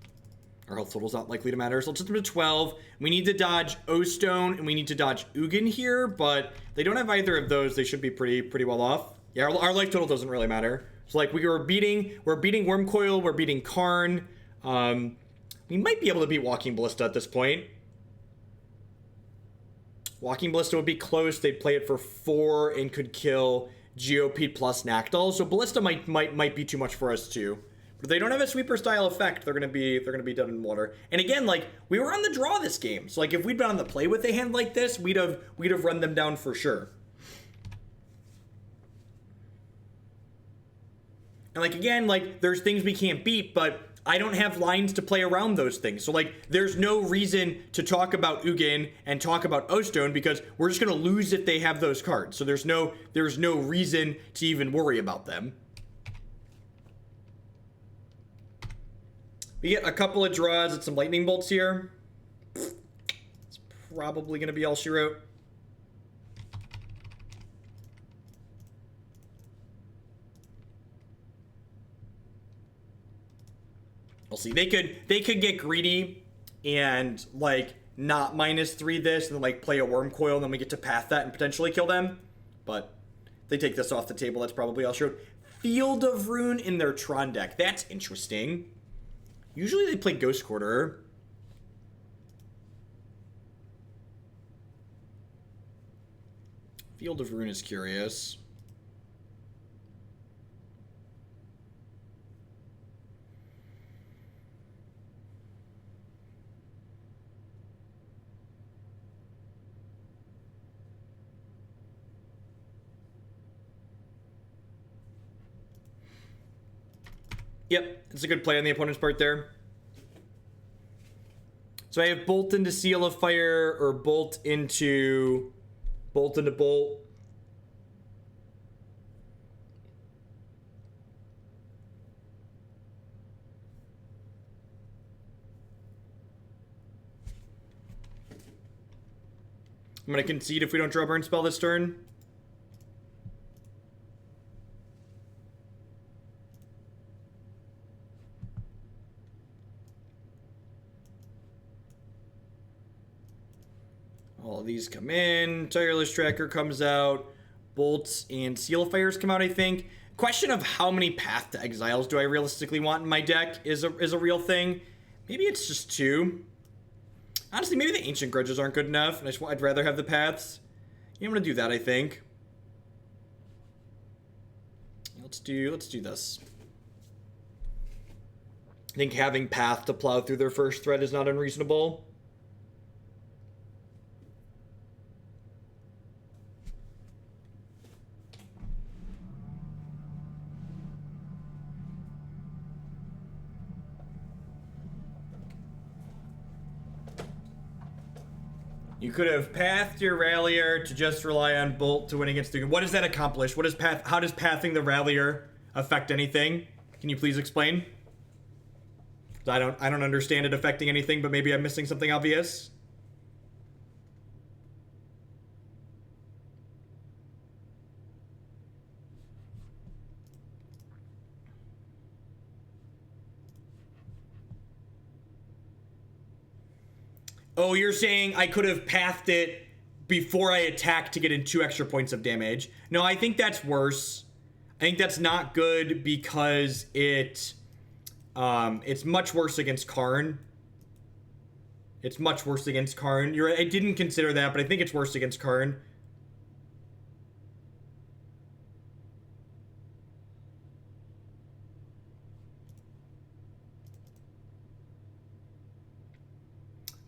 Our health total's not likely to matter, so let's set them to 12. We need to dodge O-Stone, and we need to dodge Ugin here, but they don't have either of those. They should be pretty well off. Yeah, our life total doesn't really matter. So, like, we're beating Wormcoil, we're beating Karn. We might be able to beat Walking Ballista at this point. Walking Ballista would be close. They'd play it for 4 and could kill Geopede plus Nacatl. So Ballista might be too much for us too. But if they don't have a sweeper style effect, they're gonna be dead in water. And again, like, we were on the draw this game, so like if we'd been on the play with a hand like this, we'd have run them down for sure. And like again, like there's things we can't beat, but I don't have lines to play around those things. So like there's no reason to talk about Ugin and talk about O-Stone because we're just gonna lose if they have those cards. So there's no reason to even worry about them. We get a couple of draws at some lightning bolts here. It's probably going to be all she wrote. We'll see. They could get greedy and like not -3 this and then like play a Wormcoil and then we get to path that and potentially kill them. But if they take this off the table, that's probably all she wrote. Field of Ruin in their Tron deck. That's interesting. Usually they play Ghost Quarter. Field of Ruin is curious. Yep, it's a good play on the opponent's part there. So I have Bolt into Seal of Fire or Bolt into Bolt. I'm going to concede if we don't draw Burn Spell this turn. All of these come in. Tireless Tracker comes out. Bolts and Seal of Fires come out, I think. Question of how many Path to Exiles do I realistically want in my deck is a real thing. Maybe it's just 2. Honestly, maybe the Ancient Grudges aren't good enough, and I'd rather have the Paths. Yeah, I'm gonna do that, I think. Let's do this. I think having Path to plow through their first threat is not unreasonable. You could have pathed your Rallier to just rely on Bolt to win against the... What does that accomplish? How does pathing the Rallier affect anything? Can you please explain? I don't understand it affecting anything, but maybe I'm missing something obvious. Oh, you're saying I could have pathed it before I attacked to get in 2 extra points of damage. No, I think that's worse. I think that's not good because it It's much worse against Karn. It's much worse against Karn. You're right, I didn't consider that, but I think it's worse against Karn.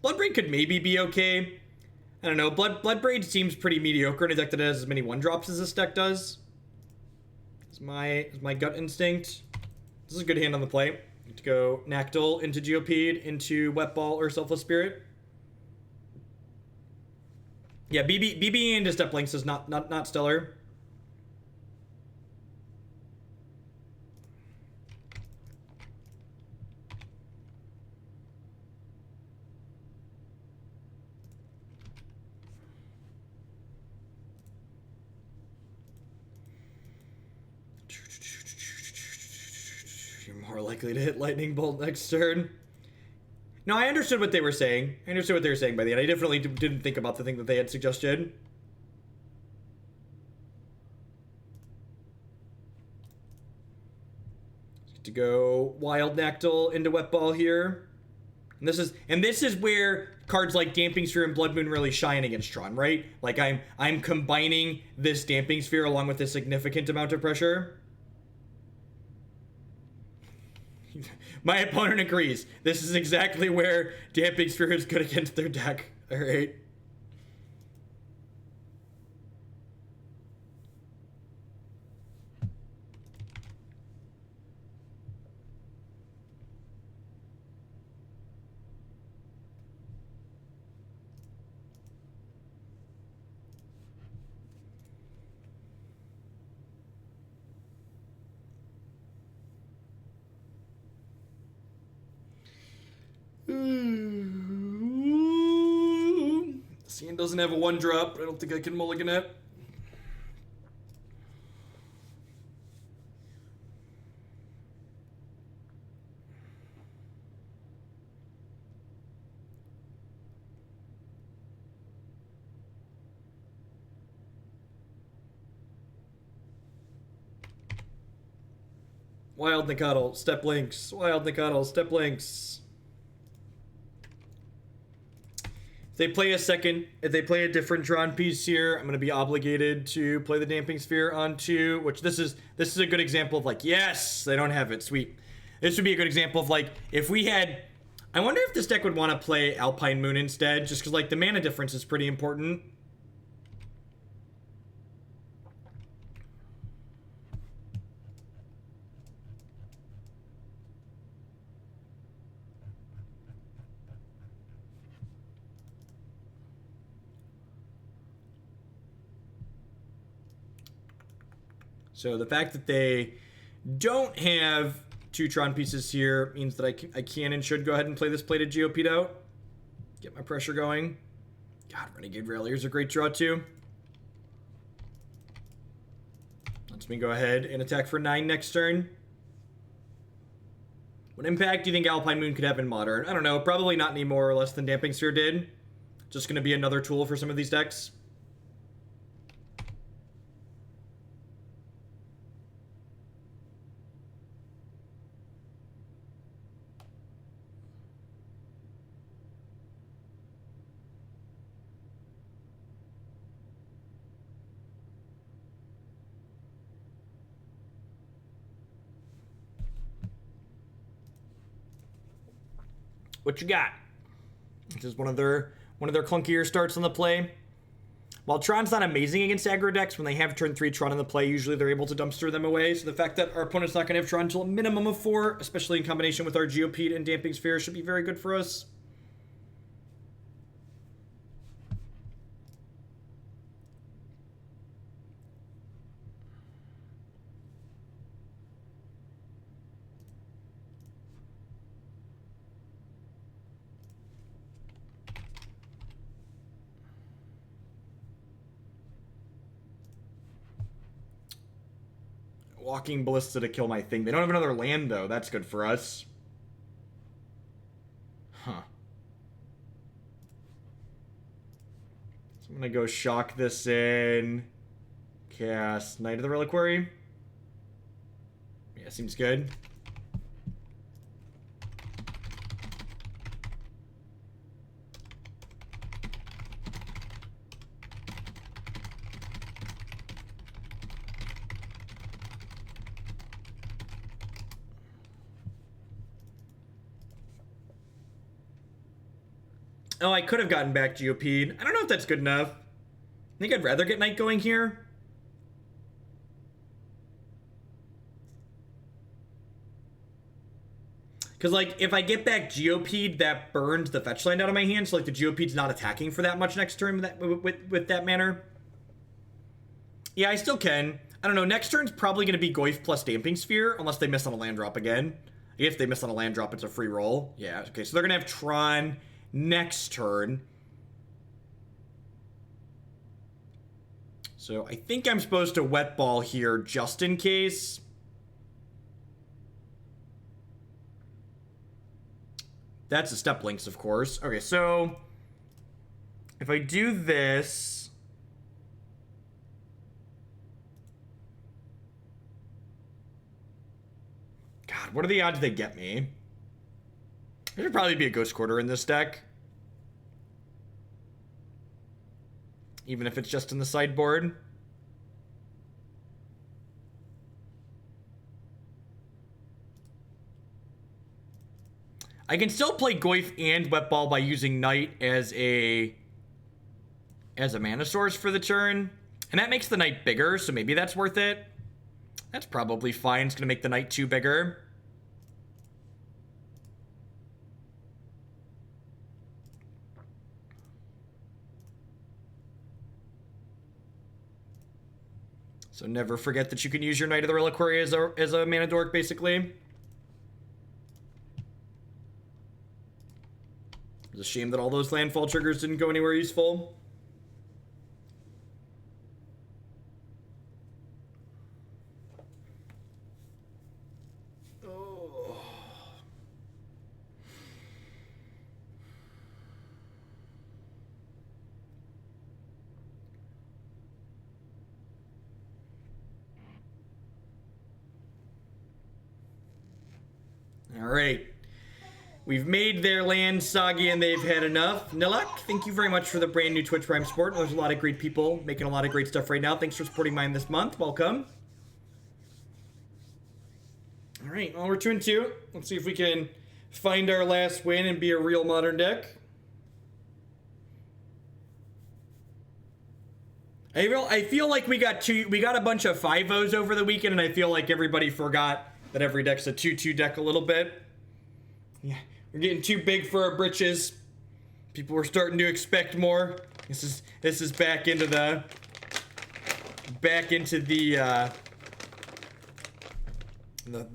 Bloodbraid could maybe be okay. I don't know. Bloodbraid seems pretty mediocre in a deck that has as many 1-drops as this deck does. It's my gut instinct. This is a good hand on the play. To go Nacatl into Geopede, into Wet Ball or Selfless Spirit. Yeah, BB into Steppe Lynx is not stellar. You're more likely to hit Lightning Bolt next turn. No, I understood what they were saying. I understood what they were saying by the end. I definitely didn't think about the thing that they had suggested. To go Wild Nacatl into Wet Ball here. And this is where cards like Damping Sphere and Blood Moon really shine against Tron, right? Like I'm combining this Damping Sphere along with a significant amount of pressure. My opponent agrees. This is exactly where Damping Sphere is good against their deck. All right. Scene doesn't have a 1-drop. I don't think I can mulligan it. Wild Nacatl, Steppe Lynx. Wild Nacatl, Steppe Lynx. If they play a different Tron piece here, I'm going to be obligated to play the Damping Sphere onto, which this is a good example of like, yes, they don't have it, sweet. This would be a good example of like, if we had, I wonder if this deck would want to play Alpine Moon instead, just because like the mana difference is pretty important. So the fact that they don't have 2 Tron pieces here means that I can and should go ahead and play this Plated Geopede out. Get my pressure going. God, Renegade Rallier is a great draw too. Lets me go ahead and attack for 9 next turn. What impact do you think Alpine Moon could have in Modern? I don't know, probably not any more or less than Damping Sphere did. Just going to be another tool for some of these decks. What you got? This is one of their clunkier starts on the play. While Tron's not amazing against aggro decks, when they have turn 3 Tron in the play, usually they're able to dumpster them away. So the fact that our opponent's not going to have Tron until a minimum of 4, especially in combination with our Geopede and Damping Sphere, should be very good for us. Walking Ballista to kill my thing. They don't have another land, though. That's good for us. Huh. So I'm going to go shock this in. Cast Knight of the Reliquary. Yeah, seems good. Oh, I could have gotten back Geopede. I don't know if that's good enough. I think I'd rather get Knight going here. Because, like, if I get back Geopede, that burns the fetch land out of my hand, so, like, the Geopede's not attacking for that much next turn with that manner. Yeah, I still can. I don't know, next turn's probably going to be Goyf plus Stamping Sphere, unless they miss on a land drop again. If they miss on a land drop, it's a free roll. Yeah, okay, so they're going to have Tron next turn. So I think I'm supposed to Wet Ball here just in case. That's a Steppe Lynx, of course. Okay, so if I do this... God, what are the odds they get me? There should probably be a Ghost Quarter in this deck. Even if it's just in the sideboard. I can still play Goyf and Wet Ball by using Knight as a mana source for the turn. And that makes the Knight bigger, so maybe that's worth it. That's probably fine. It's going to make the Knight 2 bigger. So never forget that you can use your Knight of the Reliquary as a mana dork, basically. It's a shame that all those landfall triggers didn't go anywhere useful. Oh. All right. We've made their land soggy and they've had enough. Nilak, thank you very much for the brand new Twitch Prime support. There's a lot of great people making a lot of great stuff right now. Thanks for supporting mine this month. Welcome. All right, well, we're 2-2. Let's see if we can find our last win and be a real modern deck. I feel like we got a bunch of 5-0s over the weekend, and I feel like everybody forgot that every deck's a 2-2 deck a little bit. Yeah. We're getting too big for our britches. People were starting to expect more. This is back into the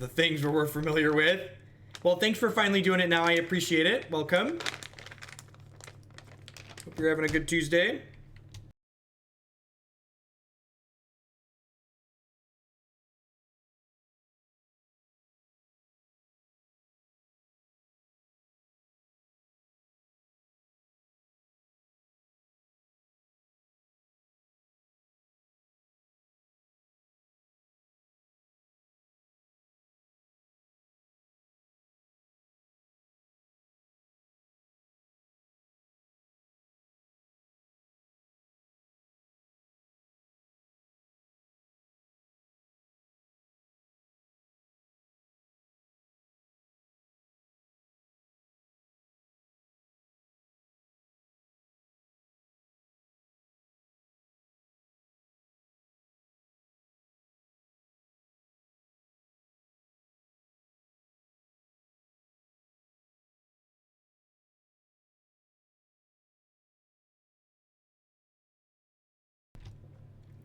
things we're familiar with. Well, thanks for finally doing it now. I appreciate it. Welcome. Hope you're having a good Tuesday.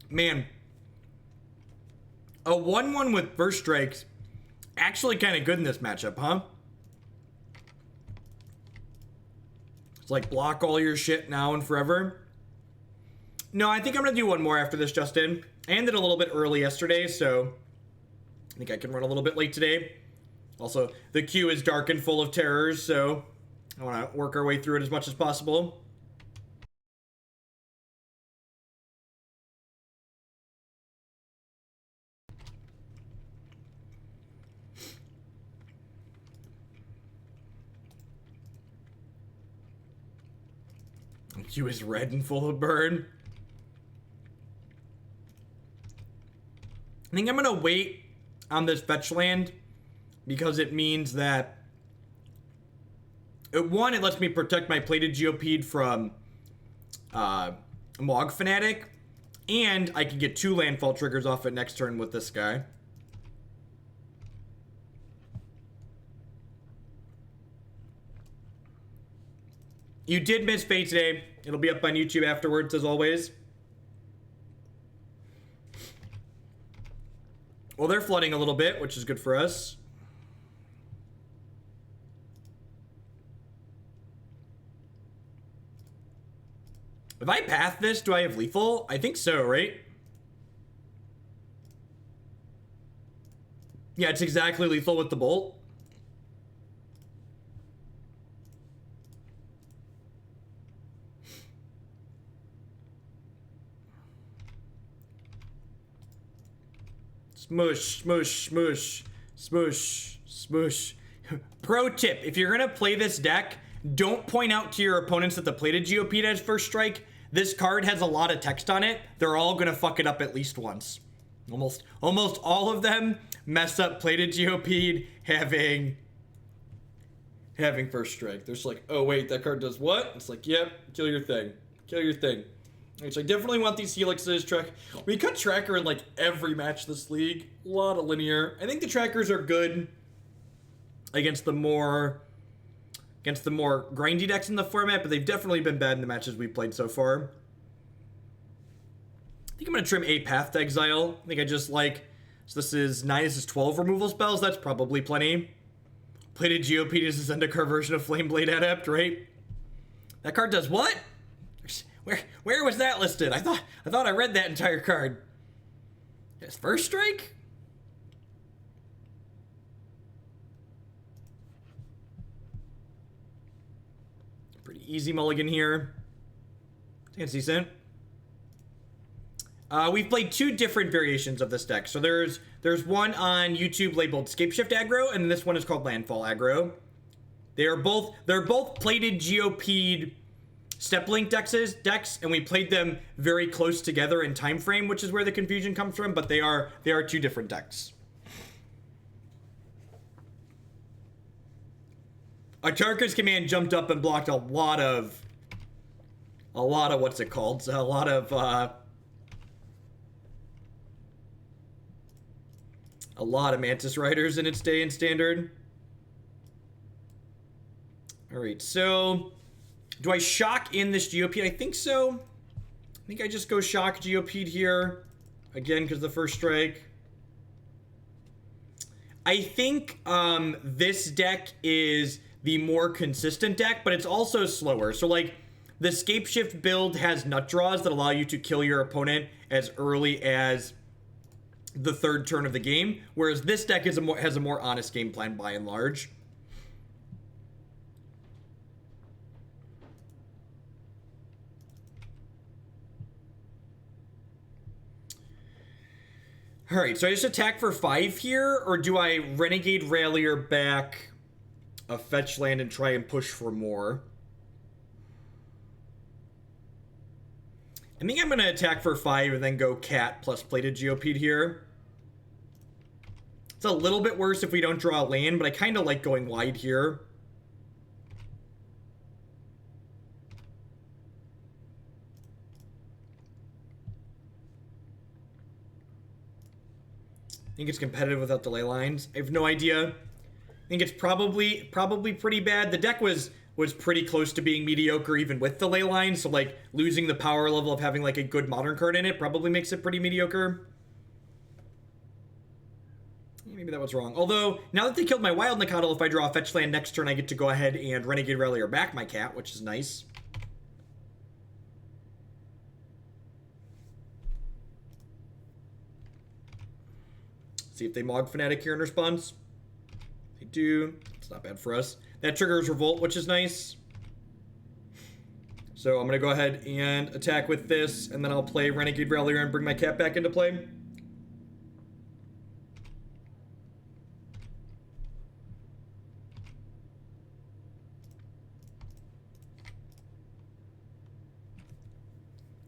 Man, a 1-1 with burst strikes, actually kind of good in this matchup, huh? It's like block all your shit now and forever. No, I think I'm gonna do one more after this, Justin. I ended a little bit early yesterday, so I think I can run a little bit late today. Also, the queue is dark and full of terrors, so I want to work our way through it as much as possible. Queue is red and full of burn. I think I'm gonna wait on this fetch land because it means that One, it lets me protect my Plated Geopede from Mog Fanatic, and I can get 2 landfall triggers off it next turn with this guy. You did miss Fate today. It'll be up on YouTube afterwards, as always. Well, they're flooding a little bit, which is good for us. If I path this, do I have lethal? I think so, right? Yeah, it's exactly lethal with the bolt. Smush, smush, smush, smush, smush. Pro tip, if you're gonna play this deck, don't point out to your opponents that the Plated Geopede has first strike. This card has a lot of text on it. They're all gonna fuck it up at least once. Almost all of them mess up Plated Geopede having first strike. They're just like, oh wait, that card does what? It's like, yep, kill your thing. Kill your thing. So I definitely want these helixes. We cut tracker in like every match this league. A lot of linear. I think the trackers are good against the more grindy decks in the format, but they've definitely been bad in the matches we've played so far. I think I'm gonna trim a path to Exile. I think I just like, so this is 9, this is 12 removal spells. That's probably plenty. Plated Geopede is a Zendikar version of Flameblade Adept, right? That card does what? Where was that listed? I thought I read that entire card. It's first strike? Pretty easy mulligan here. I think it's decent. We've played 2 different variations of this deck. So there's one on YouTube labeled Scapeshift Aggro, and this one is called Landfall Aggro. They're both Plated Geopede Steppe Lynx decks, and we played them very close together in time frame, which is where the confusion comes from, but they are 2 different decks. Atarka's command jumped up and blocked a lot of what's it called? So a lot of Mantis Riders in its day in Standard. Alright, so do I shock in this Geopede? I think so. I think I just go shock Geopede here. Again, because the first strike. I think this deck is the more consistent deck, but it's also slower. So, like, the Scapeshift build has nut draws that allow you to kill your opponent as early as the 3rd turn of the game, whereas this deck has a more honest game plan by and large. Alright, so I just attack for 5 here, or do I Renegade Rallier back a fetch land and try and push for more? I think I'm going to attack for 5 and then go Cat plus Plated Geopede here. It's a little bit worse if we don't draw a land, but I kind of like going wide here. I think it's competitive without delay lines. I have no idea. I think it's probably pretty bad. The deck was pretty close to being mediocre even with delay lines, so like losing the power level of having like a good modern card in it probably makes it pretty mediocre. Maybe that was wrong. Although, now that they killed my Wild Nacatl, if I draw a fetch land next turn, I get to go ahead and Renegade Rallier back my cat, which is nice. See if they Mog Fanatic here in response. They do. It's not bad for us. That triggers Revolt, which is nice. So I'm going to go ahead and attack with this, and then I'll play Renegade Rallier and bring my cat back into play.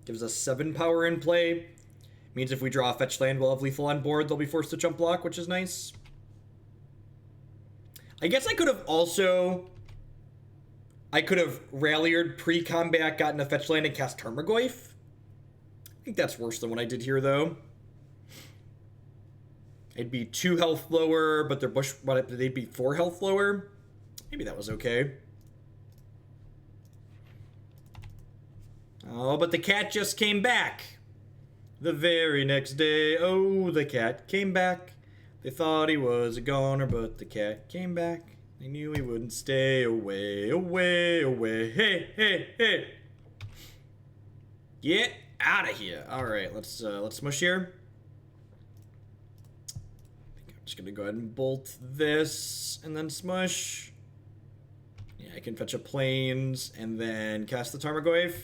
Gives us 7 power in play. Means if we draw a fetch land, we'll have lethal on board. They'll be forced to jump block, which is nice. I guess I could have also I could have ralliered pre-combat, gotten a fetch land, and cast Tarmogoyf. I think that's worse than what I did here, though. It'd be 2 health lower, but their bush, they'd be 4 health lower. Maybe that was okay. Oh, but the cat just came back. The very next day, oh, the cat came back. They thought he was a goner, but the cat came back. They knew he wouldn't stay away, away, away. Hey, hey, hey. Get out of here. All right, let's smush here. I think I'm just gonna go ahead and bolt this and then smush. Yeah, I can fetch a plains and then cast the Tarmogoyf.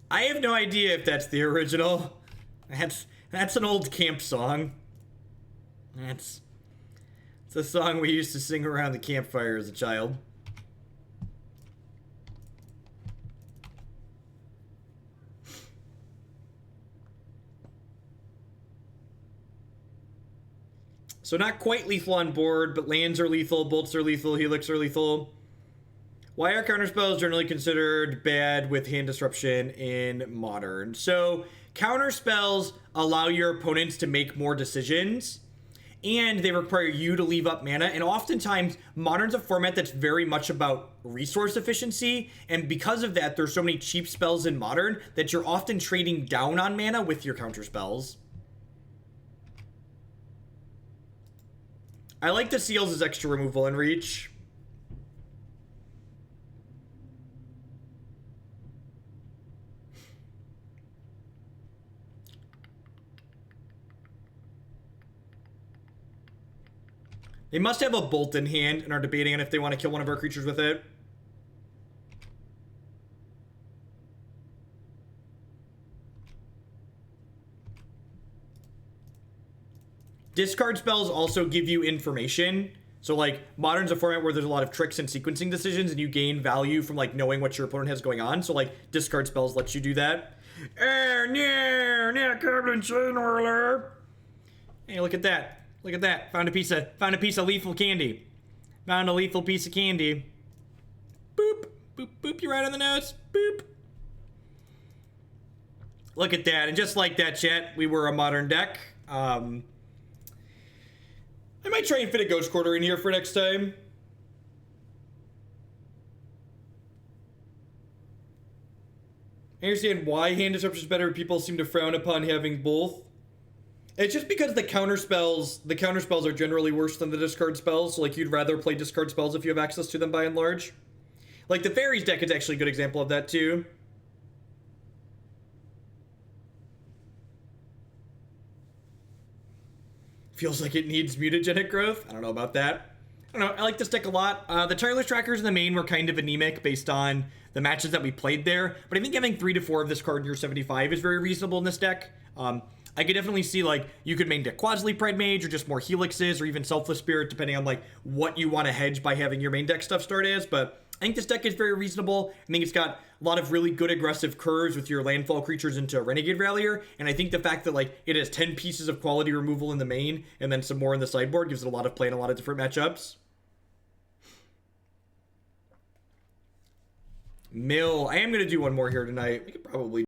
I have no idea if that's the original. That's an old camp song. It's a song we used to sing around the campfire as a child. So not quite lethal on board, but lands are lethal, bolts are lethal, helix are lethal. Why are counterspells generally considered bad with hand disruption in Modern? So counterspells allow your opponents to make more decisions, and they require you to leave up mana, and oftentimes Modern's a format that's very much about resource efficiency, and because of that, there's so many cheap spells in Modern that you're often trading down on mana with your counterspells. I like the seals as extra removal and reach. They must have a bolt in hand and are debating on if they want to kill one of our creatures with it. Discard spells also give you information. So, like, Modern's a format where there's a lot of tricks and sequencing decisions, and you gain value from, like, knowing what your opponent has going on. So, like, discard spells let you do that. Goblin Chain Whirler. Hey, look at that. Look at that. Found a piece of lethal candy. Found a lethal piece of candy. Boop. Boop, boop you right on the nose. Boop. Look at that. And just like that, chat, we were a Modern deck. I might try and fit a Ghost Quarter in here for next time. I understand why hand disruption is better. People seem to frown upon having both. It's just because the counter spells are generally worse than the discard spells. So, like, you'd rather play discard spells if you have access to them by and large. Like, the Fairies deck is actually a good example of that, too. Feels like it needs mutagenic growth. I don't know about that. I don't know. I like this deck a lot. The Tireless Trackers in the main were kind of anemic based on the matches that we played there. But I think having 3 to 4 of this card in your 75 is very reasonable in this deck. I could definitely see, like, you could main deck Qasali Pridemage or just more Helixes or even Selfless Spirit, depending on, like, what you want to hedge by having your main deck stuff start as. But I think this deck is very reasonable. I think it's got a lot of really good aggressive curves with your landfall creatures into Renegade Rallier. And I think the fact that, like, it has 10 pieces of quality removal in the main and then some more in the sideboard gives it a lot of play in a lot of different matchups. Mill. I am going to do one more here tonight. We could probably